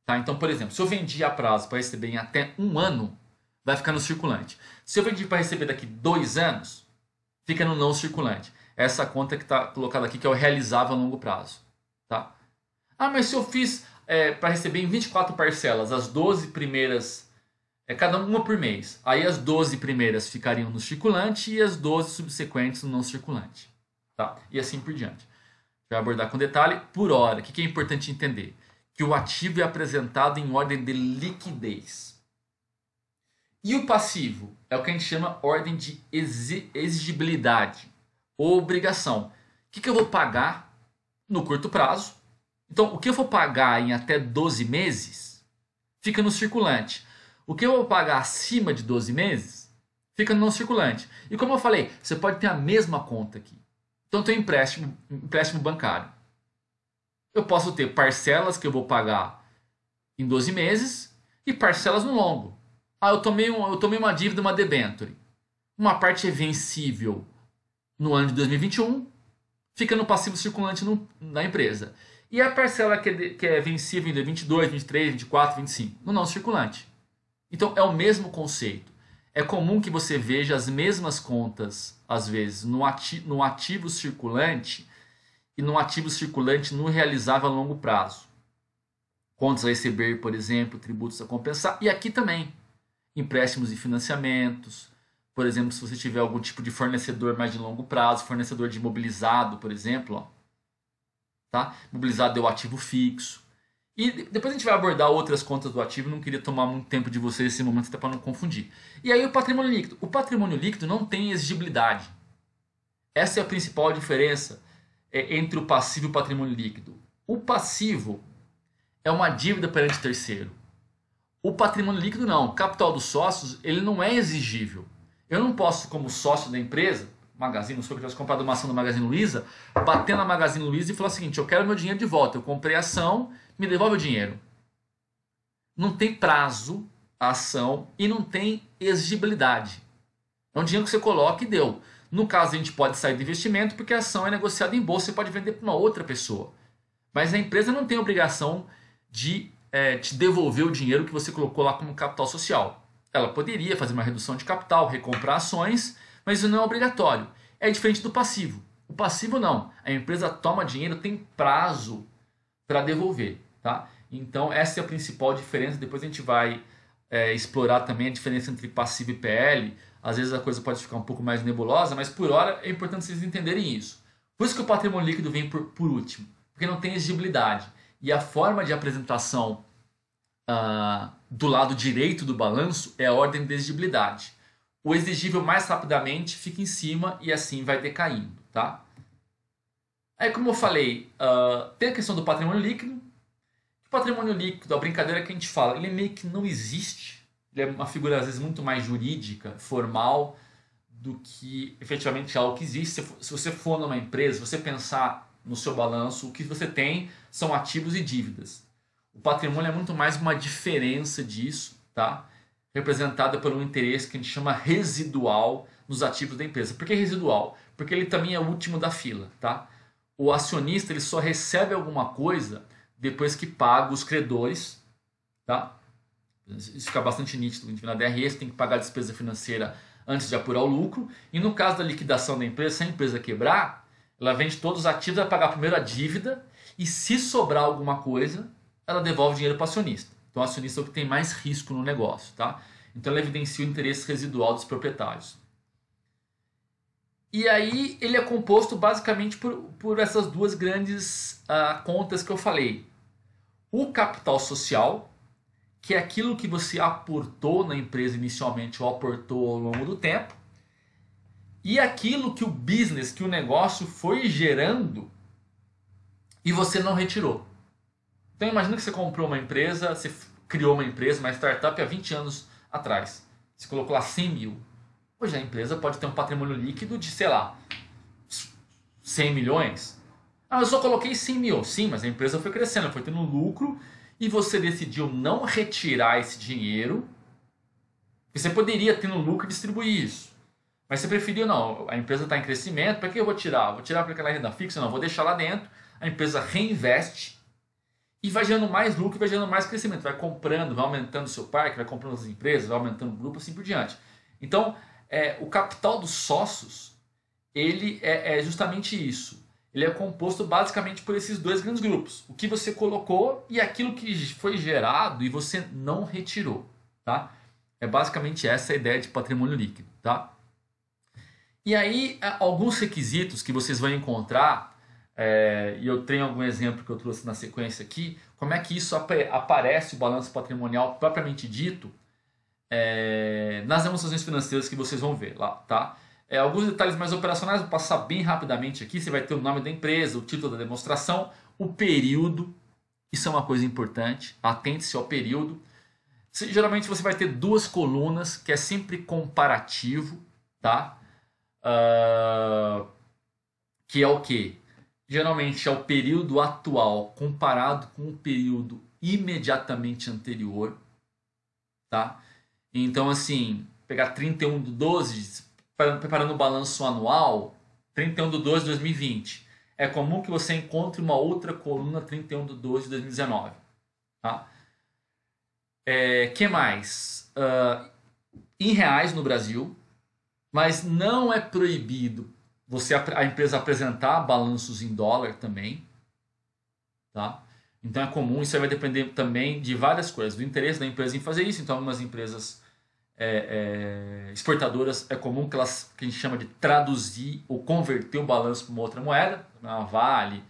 Tá? Então, por exemplo, se eu vendi a prazo para receber em até um ano, vai ficar no circulante. Se eu vendi para receber daqui 2 anos, fica no não circulante. Essa conta que está colocada aqui, que é o realizável a longo prazo. Tá? Mas se eu fiz para receber em 24 parcelas, as 12 primeiras, cada uma por mês, aí as 12 primeiras ficariam no circulante e as 12 subsequentes no não circulante. Tá? E assim por diante. Vai abordar com detalhe por hora. O que é importante entender? Que o ativo é apresentado em ordem de liquidez. E o passivo é o que a gente chama ordem de exigibilidade ou obrigação. O que eu vou pagar no curto prazo? Então, o que eu vou pagar em até 12 meses fica no circulante. O que eu vou pagar acima de 12 meses fica no não circulante. E como eu falei, você pode ter a mesma conta aqui. Então, eu tenho empréstimo bancário. Eu posso ter parcelas que eu vou pagar em 12 meses e parcelas no longo. Eu tomei uma dívida, uma debênture. Uma parte é vencível no ano de 2021, fica no passivo circulante na empresa. E a parcela que é vencível em 2022, 2023, 2024, 2025, no não circulante. Então é o mesmo conceito. É comum que você veja as mesmas contas, às vezes, no ativo circulante e no ativo circulante no realizável a longo prazo. Contas a receber, por exemplo, tributos a compensar. E aqui também, empréstimos e financiamentos. Por exemplo, se você tiver algum tipo de fornecedor mais de longo prazo, fornecedor de imobilizado, por exemplo. Tá? Imobilizado é o ativo fixo. E depois a gente vai abordar outras contas do ativo. Não queria tomar muito tempo de vocês nesse momento, até para não confundir. E aí o patrimônio líquido. O patrimônio líquido não tem exigibilidade. Essa é a principal diferença entre o passivo e o patrimônio líquido. O passivo é uma dívida perante terceiro. O patrimônio líquido não. O capital dos sócios ele não é exigível. Eu não posso, como sócio da empresa, Magazine, se eu tivesse comprado uma ação da Magazine Luiza, bater na Magazine Luiza e falar o seguinte: eu quero meu dinheiro de volta. Eu comprei a ação, me devolve o dinheiro. Não tem prazo a ação e não tem exigibilidade. É um dinheiro que você coloca e deu. No caso, a gente pode sair do investimento porque a ação é negociada em bolsa e pode vender para uma outra pessoa. Mas a empresa não tem obrigação de te devolver o dinheiro que você colocou lá como capital social. Ela poderia fazer uma redução de capital, recomprar ações, mas isso não é obrigatório. É diferente do passivo. O passivo não. A empresa toma dinheiro, tem prazo para devolver. Tá? Então essa é a principal diferença. Depois a gente vai explorar também a diferença entre passivo e PL. Às vezes a coisa pode ficar um pouco mais nebulosa, mas por hora é importante vocês entenderem isso. Por isso que o patrimônio líquido vem por último, porque não tem exigibilidade. E a forma de apresentação do lado direito do balanço é a ordem de exigibilidade. o exigível mais rapidamente fica em cima e assim vai decaindo, tá? Aí, como eu falei, tem a questão do patrimônio líquido. O patrimônio líquido, a brincadeira que a gente fala, ele meio que não existe. Ele é uma figura, às vezes, muito mais jurídica, formal, do que efetivamente algo que existe. Se você for numa empresa, se você pensar no seu balanço, o que você tem são ativos e dívidas. O patrimônio é muito mais uma diferença disso, tá? Representada por um interesse que a gente chama residual nos ativos da empresa. Por que residual? Porque ele também é o último da fila, tá? O acionista ele só recebe alguma coisa depois que paga os credores, tá? Isso fica bastante nítido. Na DRE você tem que pagar a despesa financeira antes de apurar o lucro. E no caso da liquidação da empresa, se a empresa quebrar, ela vende todos os ativos, vai pagar primeiro a dívida e se sobrar alguma coisa, ela devolve o dinheiro para o acionista. Então o acionista é o que tem mais risco no negócio, tá? Então ele evidencia o interesse residual dos proprietários. E aí ele é composto basicamente por essas duas grandes contas que eu falei. O capital social, que é aquilo que você aportou na empresa inicialmente ou aportou ao longo do tempo, e aquilo que o business, que o negócio foi gerando e você não retirou. Então imagina que você comprou uma empresa, você criou uma empresa, uma startup há 20 anos atrás. Você colocou lá 100 mil. Hoje a empresa pode ter um patrimônio líquido de, sei lá, 100 milhões. Ah, eu só coloquei 100 mil. Sim, mas a empresa foi crescendo, foi tendo lucro e você decidiu não retirar esse dinheiro. Você poderia ter no lucro e distribuir isso. Mas você preferiu, não, a empresa está em crescimento, para que eu vou tirar? Vou tirar para aquela renda fixa? Não, vou deixar lá dentro. A empresa reinveste e vai gerando mais lucro, vai gerando mais crescimento. Vai comprando, vai aumentando o seu parque, vai comprando as empresas, vai aumentando o grupo, assim por diante. Então, o capital dos sócios, ele é justamente isso. Ele é composto basicamente por esses dois grandes grupos. O que você colocou e aquilo que foi gerado e você não retirou. Tá? É basicamente essa a ideia de patrimônio líquido. Tá? E aí, alguns requisitos que vocês vão encontrar, e eu tenho algum exemplo que eu trouxe na sequência aqui, como é que isso aparece, o balanço patrimonial propriamente dito, nas demonstrações financeiras que vocês vão ver lá. Tá? Alguns detalhes mais operacionais, vou passar bem rapidamente aqui. Você vai ter o nome da empresa, o título da demonstração, o período, isso é uma coisa importante, atente-se ao período. Geralmente você vai ter duas colunas, que é sempre comparativo, tá? Que é o que? Geralmente é o período atual comparado com o período imediatamente anterior, tá? Então assim, pegar 31/12, preparando o balanço anual, 31/12 de 2020. É comum que você encontre uma outra coluna 31/12 de 2019. Tá? Que mais? Em reais no Brasil, mas não é proibido a empresa apresentar balanços em dólar também. Tá? Então é comum, isso aí vai depender também de várias coisas, do interesse da empresa em fazer isso. Então algumas empresas exportadoras é comum que a gente chama de traduzir ou converter o balanço para uma outra moeda, uma Vale,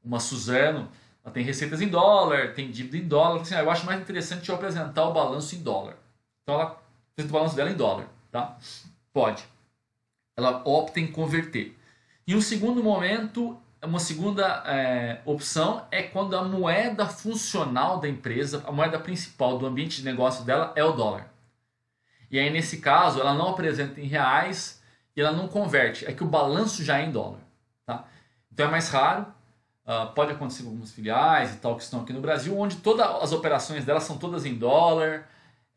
uma Suzano, ela tem receitas em dólar, tem dívida em dólar, assim, eu acho mais interessante eu apresentar o balanço em dólar. Então ela apresenta o balanço dela em dólar, tá? Pode. Ela opta em converter. E um segundo momento, uma segunda opção é quando a moeda funcional da empresa, a moeda principal do ambiente de negócio dela é o dólar. E aí, nesse caso, ela não apresenta em reais e ela não converte. É que o balanço já é em dólar. Tá? Então é mais raro. Pode acontecer com algumas filiais e tal que estão aqui no Brasil, onde todas as operações dela são todas em dólar.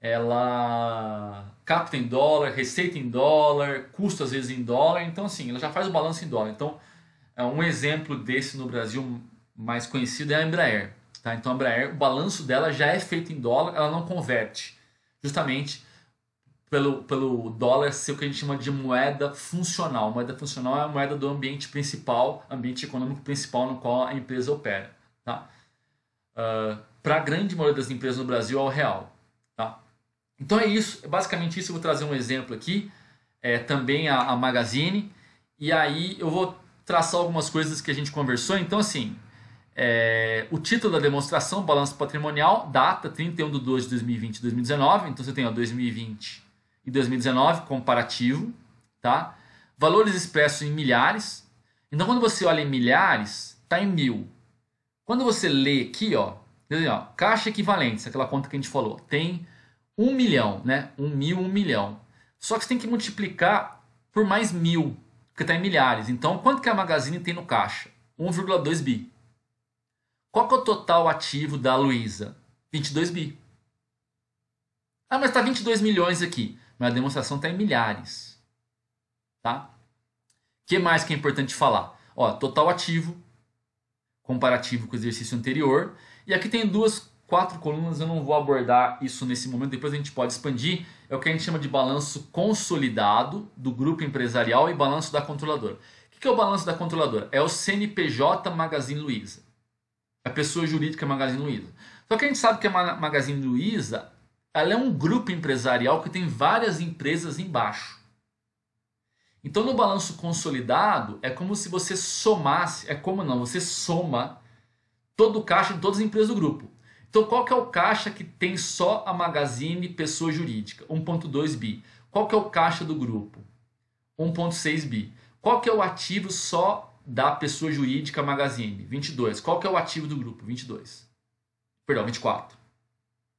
Ela capta em dólar, receita em dólar, custo às vezes em dólar. Então, assim, ela já faz o balanço em dólar. Então, um exemplo desse no Brasil mais conhecido é a Embraer. Tá? Então, a Embraer, o balanço dela já é feito em dólar, ela não converte. Justamente pelo dólar ser o que a gente chama de moeda funcional. Moeda funcional é a moeda do ambiente principal, ambiente econômico principal no qual a empresa opera. Tá? Para a grande maioria das empresas no Brasil é o real. Tá? Então é isso, basicamente isso. Eu vou trazer um exemplo aqui, também a Magazine, e aí eu vou traçar algumas coisas que a gente conversou. Então assim, o título da demonstração, balanço patrimonial, data 31/12 de 2020 e 2019. Então você tem 2020 e 2019, comparativo, tá? Valores expressos em milhares. Então, quando você olha em milhares, está em 1000. Quando você lê aqui, ó, caixa equivalentes, aquela conta que a gente falou, tem 1 milhão, né? 1.000, 1 milhão. Só que você tem que multiplicar por mais 1000, porque está em milhares. Então, quanto que a Magazine tem no caixa? 1,2 bi. Qual que é o total ativo da Luiza? 22 bi. Ah, mas está 22 milhões aqui. Mas a demonstração está em milhares. Tá? O que mais que é importante falar? Ó, total ativo, comparativo com o exercício anterior. E aqui tem 4 colunas, eu não vou abordar isso nesse momento, depois a gente pode expandir. É o que a gente chama de balanço consolidado do grupo empresarial e balanço da controladora. O que é o balanço da controladora? É o CNPJ Magazine Luiza. A pessoa jurídica Magazine Luiza. Só que a gente sabe que a Magazine Luiza ela é um grupo empresarial que tem várias empresas embaixo. Então no balanço consolidado é como se você somasse, você soma todo o caixa de todas as empresas do grupo. Então qual que é o caixa que tem só a Magazine pessoa jurídica? 1,2 bi. Qual que é o caixa do grupo? 1,6 bi. Qual que é o ativo só da pessoa jurídica Magazine? 22. Qual que é o ativo do grupo? 22. Perdão, 24.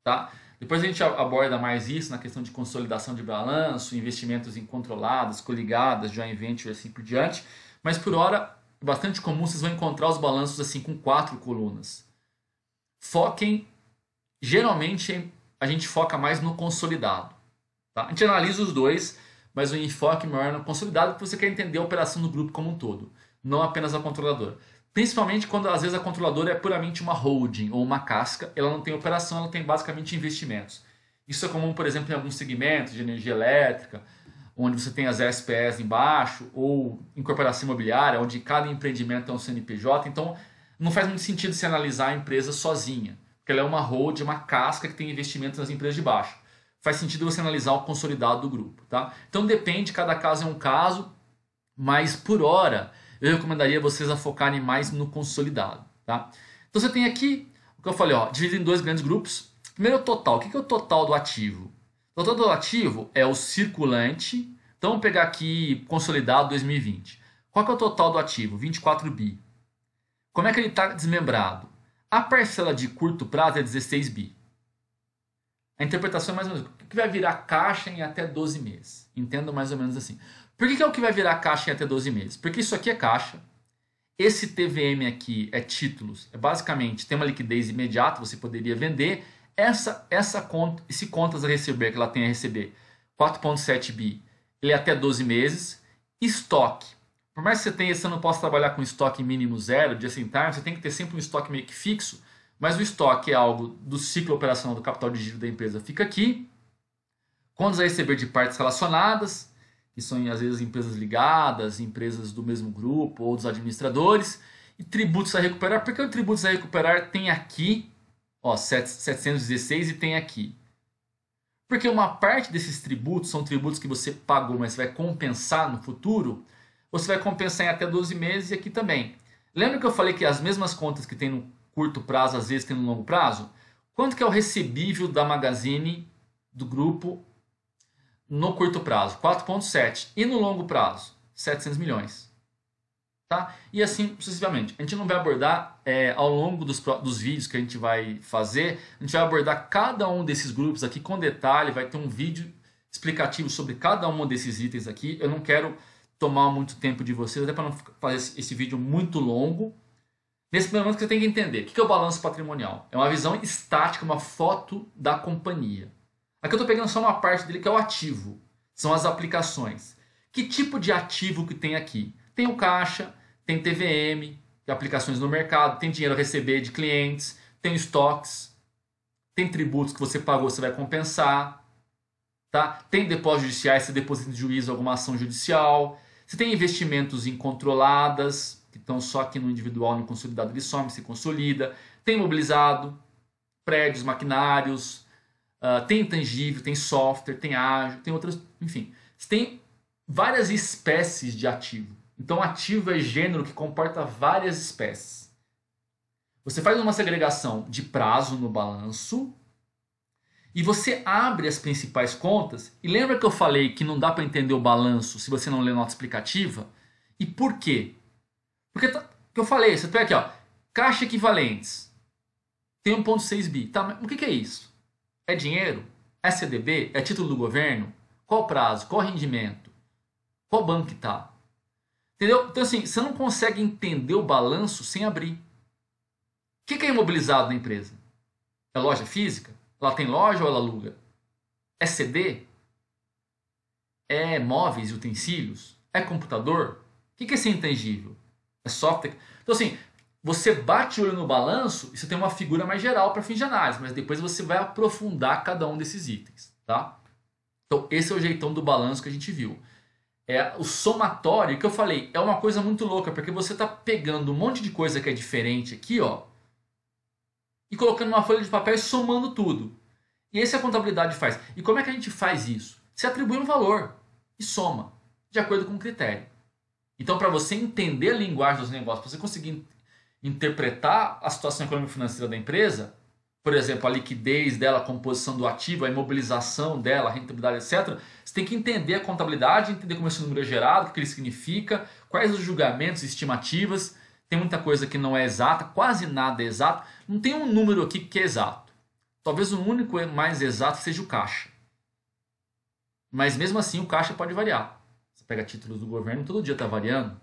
Tá? Depois a gente aborda mais isso na questão de consolidação de balanço, investimentos em controladas, coligadas, joint venture e assim por diante. Mas por hora, é bastante comum, vocês vão encontrar os balanços assim com 4 colunas. Foquem, geralmente a gente foca mais no consolidado. Tá? A gente analisa os dois, mas o enfoque maior no consolidado porque você quer entender a operação do grupo como um todo, não apenas a controladora. Principalmente quando às vezes a controladora é puramente uma holding ou uma casca, ela não tem operação, ela tem basicamente investimentos. Isso é comum, por exemplo, em alguns segmentos de energia elétrica, onde você tem as SPS embaixo, ou em corporação imobiliária, onde cada empreendimento é um CNPJ. Então, não faz muito sentido se analisar a empresa sozinha, porque ela é uma holding, uma casca que tem investimentos nas empresas de baixo. Faz sentido você analisar o consolidado do grupo. Tá? Então, depende, cada caso é um caso, mas por hora eu recomendaria vocês a focarem mais no consolidado. Tá? Então você tem aqui o que eu falei, ó, dividido em 2 grandes grupos. Primeiro o total. O que é o total do ativo? O total do ativo é o circulante. Então vamos pegar aqui consolidado 2020. Qual que é o total do ativo? 24 bi. Como é que ele está desmembrado? A parcela de curto prazo é 16 bi. A interpretação é mais ou menos o que vai virar caixa em até 12 meses. Entendo mais ou menos assim. Por que é o que vai virar caixa em até 12 meses? Porque isso aqui é caixa. Esse TVM aqui é títulos. É basicamente, tem uma liquidez imediata, você poderia vender. Esse contas a receber, que ela tem a receber, 4,7 bi, ele é até 12 meses. Estoque. Por mais que você não possa trabalhar com estoque mínimo zero, just in time, você tem que ter sempre um estoque meio que fixo. Mas o estoque é algo do ciclo operacional do capital de giro da empresa. Fica aqui. Contas a receber de partes relacionadas, que são às vezes empresas ligadas, empresas do mesmo grupo ou dos administradores, e tributos a recuperar. Por que o tributos a recuperar tem aqui, ó, 716 e tem aqui? Porque uma parte desses tributos são tributos que você pagou, mas você vai compensar no futuro, você vai compensar em até 12 meses e aqui também. Lembra que eu falei que as mesmas contas que tem no curto prazo, às vezes tem no longo prazo? Quanto que é o recebível da Magazine, do grupo, no curto prazo? 4,7. E no longo prazo? 700 milhões. Tá? E assim sucessivamente. A gente não vai abordar ao longo dos vídeos que a gente vai fazer, a gente vai abordar cada um desses grupos aqui com detalhe, vai ter um vídeo explicativo sobre cada um desses itens aqui. Eu não quero tomar muito tempo de vocês, até para não fazer esse vídeo muito longo. Nesse primeiro momento que você tem que entender, o que é o balanço patrimonial? É uma visão estática, uma foto da companhia. Aqui eu estou pegando só uma parte dele que é o ativo, são as aplicações. Que tipo de ativo que tem aqui? Tem o caixa, tem TVM, que é aplicações no mercado, tem dinheiro a receber de clientes, tem estoques, tem tributos que você pagou, você vai compensar, tá? Tem depósitos judiciais, você deposita em juízo alguma ação judicial, você tem investimentos em controladas, que estão só aqui no individual, no consolidado ele some, se consolida, tem imobilizado, prédios, maquinários, tem intangível, tem software, tem ágil, tem outras, enfim. Você tem várias espécies de ativo. Então, ativo é gênero que comporta várias espécies. Você faz uma segregação de prazo no balanço e você abre as principais contas, e lembra que eu falei que não dá para entender o balanço se você não lê nota explicativa? E por quê? Porque que eu falei, você pega aqui, ó, caixa equivalentes, tem 1,6 bi. Tá, mas o que é isso? É dinheiro? É CDB? É título do governo? Qual prazo? Qual rendimento? Qual banco que tá? Entendeu? Então assim, você não consegue entender o balanço sem abrir. O que é imobilizado na empresa? É loja física? Ela tem loja ou ela aluga? É CD? É móveis e utensílios? É computador? O que é esse intangível? É software? Então assim, você bate o olho no balanço e você tem uma figura mais geral para fins de análise, mas depois você vai aprofundar cada um desses itens, tá? Então esse é o jeitão do balanço que a gente viu. É o somatório que eu falei, é uma coisa muito louca, porque você está pegando um monte de coisa que é diferente aqui, ó, e colocando numa folha de papel e somando tudo. E essa a contabilidade faz. E como é que a gente faz isso? Você atribui um valor e soma, de acordo com o critério. Então, para você entender a linguagem dos negócios, para você conseguir interpretar a situação econômica e financeira da empresa, por exemplo, a liquidez dela, a composição do ativo, a imobilização dela, a rentabilidade, etc. Você tem que entender a contabilidade, entender como esse número é gerado, o que ele significa, quais os julgamentos e estimativas. Tem muita coisa que não é exata, quase nada é exato. Não tem um número aqui que é exato. Talvez o único mais exato seja o caixa. Mas mesmo assim o caixa pode variar. Você pega títulos do governo, todo dia está variando.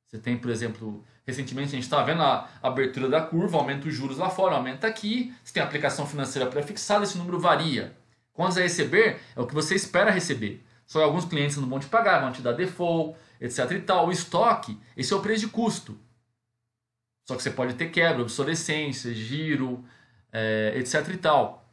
Você tem, por exemplo, recentemente a gente está vendo a abertura da curva, aumenta os juros lá fora, aumenta aqui. Você tem a aplicação financeira pré-fixada, esse número varia. Quando você receber, é o que você espera receber. Só que alguns clientes não vão te pagar, vão te dar default, etc. e tal. O estoque, esse é o preço de custo. Só que você pode ter quebra, obsolescência, giro, etc e tal.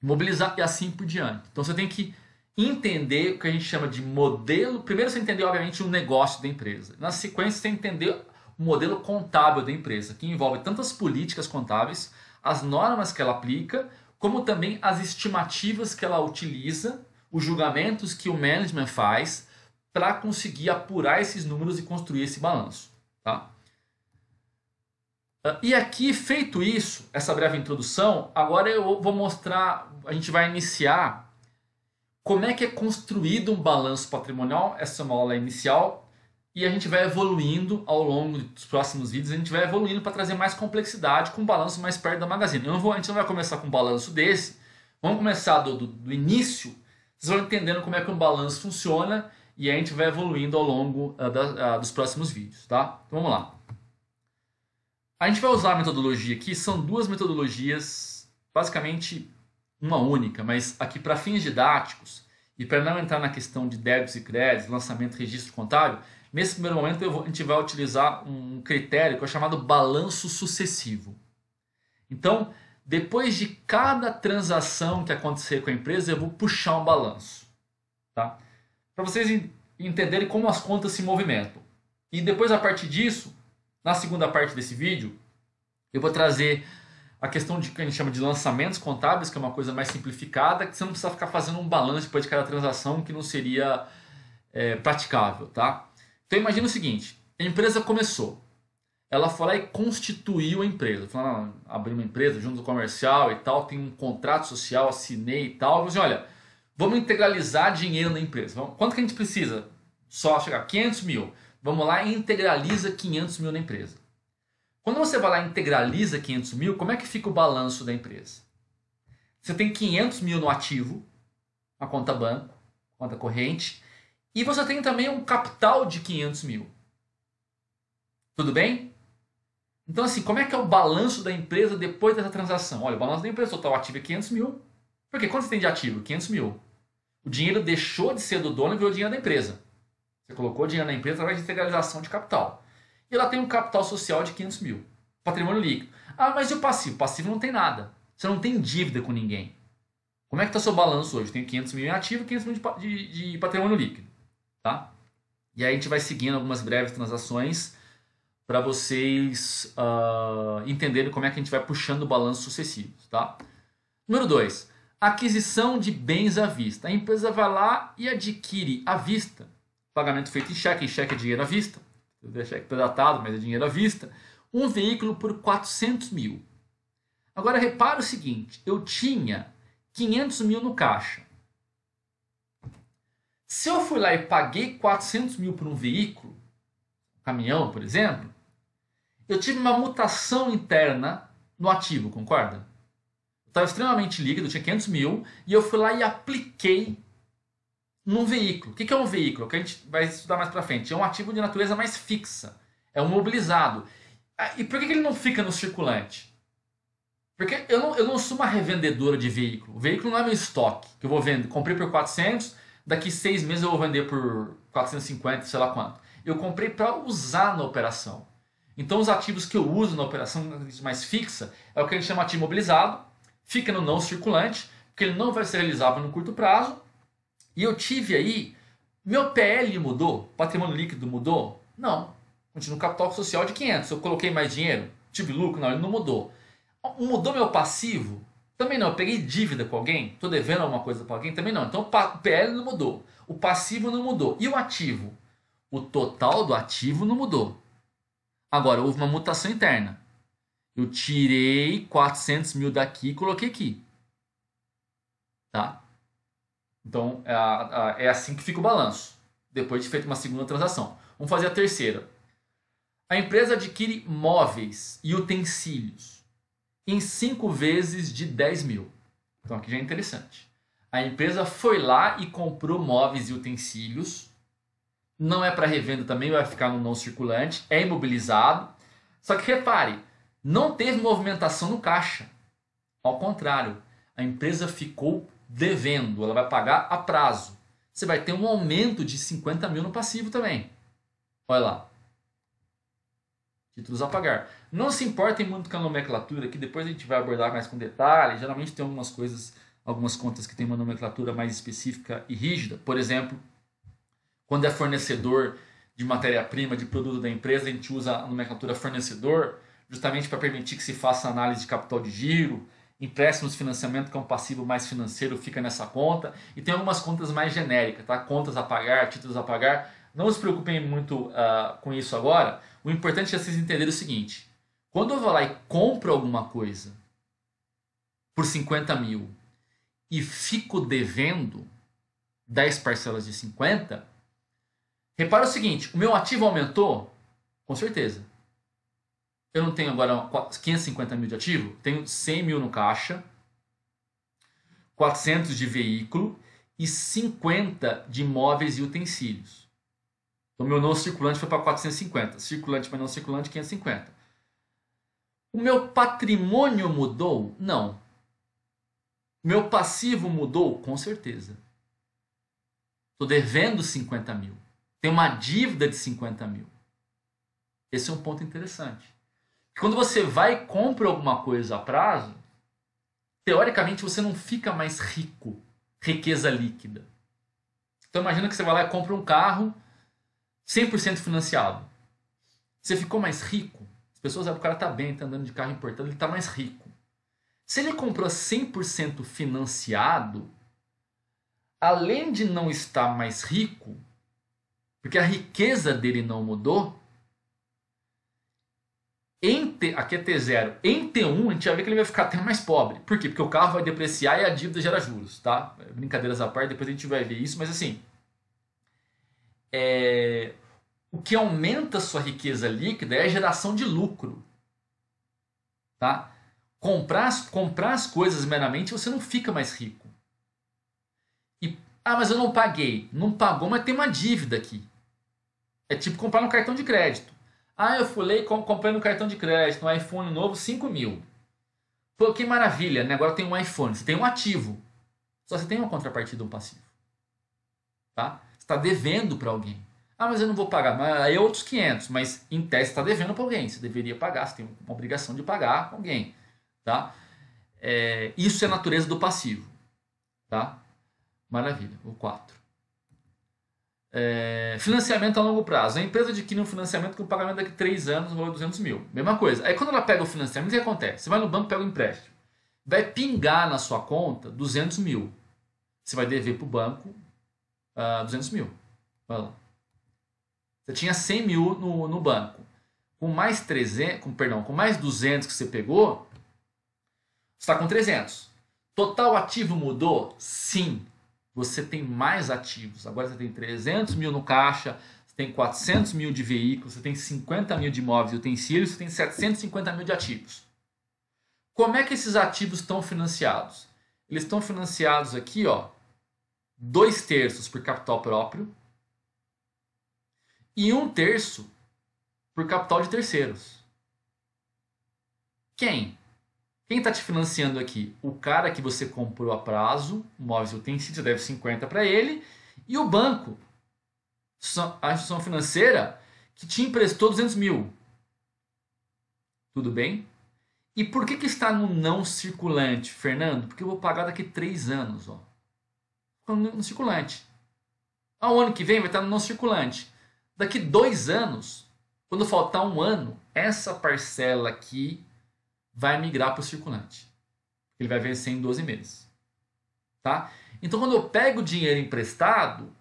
Mobilizar e assim por diante. Então você tem que entender o que a gente chama de modelo. Primeiro você entender, obviamente, o negócio da empresa. Na sequência você entender o modelo contábil da empresa, que envolve tanto as políticas contábeis, as normas que ela aplica, como também as estimativas que ela utiliza, os julgamentos que o management faz para conseguir apurar esses números e construir esse balanço. Tá? E aqui, feito isso, essa breve introdução, agora eu vou mostrar, a gente vai iniciar como é que é construído um balanço patrimonial. Essa é uma aula inicial e a gente vai evoluindo ao longo dos próximos vídeos, a gente vai evoluindo para trazer mais complexidade com um balanço mais perto da Magazine. A gente não vai começar com um balanço desse, vamos começar do início, vocês vão entendendo como é que um balanço funciona e a gente vai evoluindo ao longo dos próximos vídeos, tá? Então vamos lá. A gente vai usar a metodologia aqui, são duas metodologias, basicamente uma única, mas aqui para fins didáticos e para não entrar na questão de débitos e créditos, lançamento e registro contábil, nesse primeiro momento a gente vai utilizar um critério que é chamado balanço sucessivo. Então, depois de cada transação que acontecer com a empresa, eu vou puxar um balanço, tá? Para vocês entenderem como as contas se movimentam. E depois, a partir disso, na segunda parte desse vídeo, eu vou trazer a questão de que a gente chama de lançamentos contábeis, que é uma coisa mais simplificada, que você não precisa ficar fazendo um balanço depois de cada transação, que não seria praticável, tá? Então imagina o seguinte, a empresa começou, ela foi lá e constituiu a empresa, falou, abri uma empresa junto comercial e tal, tem um contrato social, assinei e tal, eu falei assim, olha, vamos integralizar dinheiro na empresa, quanto que a gente precisa? Só chegar 500 mil. Vamos lá e integraliza 500 mil na empresa. Quando você vai lá e integraliza 500 mil, como é que fica o balanço da empresa? Você tem 500 mil no ativo, a conta banco, conta corrente, e você tem também um capital de 500 mil. Tudo bem? Então assim, como é que é o balanço da empresa depois dessa transação? Olha, o balanço da empresa total ativo é 500 mil. Porque quanto você tem de ativo? 500 mil. O dinheiro deixou de ser do dono e virou dinheiro da empresa. Você colocou dinheiro na empresa através de integralização de capital. E ela tem um capital social de 500 mil. Patrimônio líquido. Ah, mas e o passivo? O passivo não tem nada. Você não tem dívida com ninguém. Como é que está o seu balanço hoje? Tem 500 mil em ativo e 500 mil de patrimônio líquido. Tá? E aí a gente vai seguindo algumas breves transações para vocês entenderem como é que a gente vai puxando o balanço sucessivos. Tá? Número 2. Aquisição de bens à vista. A empresa vai lá e adquire à vista. Pagamento feito em cheque é dinheiro à vista. O cheque está datado, mas é dinheiro à vista. Um veículo por 400 mil. Agora repara o seguinte, eu tinha 500 mil no caixa. Se eu fui lá e paguei 400 mil por um veículo, caminhão, por exemplo, eu tive uma mutação interna no ativo, concorda? Eu estava extremamente líquido, tinha 500 mil, e eu fui lá e apliquei num veículo. O que é um veículo? Que a gente vai estudar mais para frente. É um ativo de natureza mais fixa. É um mobilizado. E por que ele não fica no circulante? Porque eu não sou uma revendedora de veículo. O veículo não é meu estoque, que eu vou vender. Comprei por 400, daqui 6 meses eu vou vender por 450, sei lá quanto. Eu comprei para usar na operação. Então os ativos que eu uso na operação mais fixa é o que a gente chama de ativo mobilizado, fica no não circulante, porque ele não vai ser realizável no curto prazo. E eu tive aí, meu PL mudou? Patrimônio líquido mudou? Não. Continua capital social de 500. Eu coloquei mais dinheiro? Tive lucro? Não, ele não mudou. Mudou meu passivo? Também não. Eu peguei dívida com alguém? Estou devendo alguma coisa para alguém? Também não. Então o PL não mudou. O passivo não mudou. E o ativo? O total do ativo não mudou. Agora, houve uma mutação interna. Eu tirei 400 mil daqui e coloquei aqui. Tá? Então, é assim que fica o balanço. Depois de feita uma segunda transação. Vamos fazer a terceira. A empresa adquire móveis e utensílios em 5 vezes de 10 mil. Então, aqui já é interessante. A empresa foi lá e comprou móveis e utensílios. Não é para revenda também, vai ficar no não circulante. É imobilizado. Só que repare, não teve movimentação no caixa. Ao contrário, a empresa ficou devendo. Ela vai pagar a prazo. Você vai ter um aumento de 50 mil no passivo também. Olha lá. Títulos a pagar. Não se importem muito com a nomenclatura, que depois a gente vai abordar mais com detalhe. Geralmente tem algumas coisas, algumas contas que tem uma nomenclatura mais específica e rígida. Por exemplo, quando é fornecedor de matéria-prima, de produto da empresa, a gente usa a nomenclatura fornecedor, justamente para permitir que se faça análise de capital de giro. Empréstimos de financiamento, que é um passivo mais financeiro, fica nessa conta. E tem algumas contas mais genéricas, tá? Contas a pagar, títulos a pagar. Não se preocupem muito com isso agora. O importante é vocês entenderem o seguinte. Quando eu vou lá e compro alguma coisa por 50 mil e fico devendo 10 parcelas de 50, repara o seguinte, o meu ativo aumentou? Com certeza. Eu não tenho agora 550 mil de ativo, tenho 100 mil no caixa, 400 de veículo e 50 de imóveis e utensílios. Então, meu não circulante foi para 450. Circulante, mas não circulante, 550. O meu patrimônio mudou? Não. Meu passivo mudou? Com certeza. Estou devendo 50 mil. Tenho uma dívida de 50 mil. Esse é um ponto interessante. Quando você vai e compra alguma coisa a prazo, teoricamente você não fica mais rico. Riqueza líquida. Então imagina que você vai lá e compra um carro 100% financiado. Você ficou mais rico. As pessoas sabem que o cara está bem, está andando de carro importado, ele está mais rico. Se ele comprou 100% financiado, além de não estar mais rico, porque a riqueza dele não mudou, aqui é T0, em T1 a gente vai ver que ele vai ficar até mais pobre. Por quê? Porque o carro vai depreciar e a dívida gera juros, tá? Brincadeiras à parte, depois a gente vai ver isso, mas assim, o que aumenta a sua riqueza líquida é a geração de lucro, tá? Comprar as coisas meramente, você não fica mais rico. Mas eu não paguei. Não pagou, mas tem uma dívida aqui. É tipo comprar no cartão de crédito. Eu fui lá e comprei no cartão de crédito, um iPhone novo, 5 mil. Pô, que maravilha, né? Agora tem um iPhone. Você tem um ativo. Só você tem uma contrapartida, um passivo. Tá? Você está devendo para alguém. Mas eu não vou pagar. Mas aí é outros 500. Mas em tese você está devendo para alguém. Você deveria pagar. Você tem uma obrigação de pagar alguém. Tá? Isso é a natureza do passivo. Tá? Maravilha. O 4. Financiamento a longo prazo. A empresa adquire um financiamento com pagamento daqui a 3 anos, no valor de 200 mil. Mesma coisa. Aí quando ela pega o financiamento, o que acontece? Você vai no banco, pega o empréstimo. Vai pingar na sua conta 200 mil. Você vai dever para o banco 200 mil. Vai lá. Você tinha 100 mil no banco. Com mais 300, com mais 200 que você pegou, você está com 300. Total ativo mudou? Sim. Você tem mais ativos. Agora você tem 300 mil no caixa, você tem 400 mil de veículos, você tem 50 mil de imóveis e utensílios, você tem 750 mil de ativos. Como é que esses ativos estão financiados? Eles estão financiados aqui, ó, 2/3 por capital próprio e 1/3 por capital de terceiros. Quem? Quem está te financiando aqui? O cara que você comprou a prazo, imóveis e utensílios, você deve 50 para ele, e o banco, a instituição financeira, que te emprestou 200 mil. Tudo bem? E por que está no não circulante, Fernando? Porque eu vou pagar daqui 3 anos. Ó. No circulante. Ao ano que vem vai estar no não circulante. Daqui 2 anos, quando faltar 1 ano, essa parcela aqui vai migrar para o circulante. Ele vai vencer em 12 meses. Tá? Então, quando eu pego dinheiro emprestado,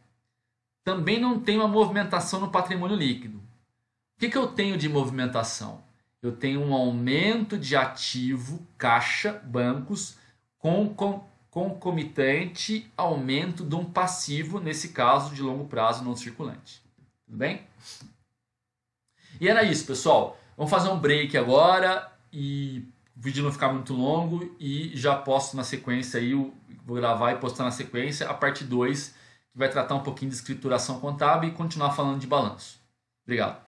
também não tem uma movimentação no patrimônio líquido. O que eu tenho de movimentação? Eu tenho um aumento de ativo, caixa, bancos, com concomitante aumento de um passivo, nesse caso de longo prazo não circulante. Tudo bem? E era isso, pessoal. Vamos fazer um break agora e o vídeo não ficar muito longo e já posto na sequência aí, vou gravar e postar na sequência a parte 2, que vai tratar um pouquinho de escrituração contábil e continuar falando de balanço. Obrigado.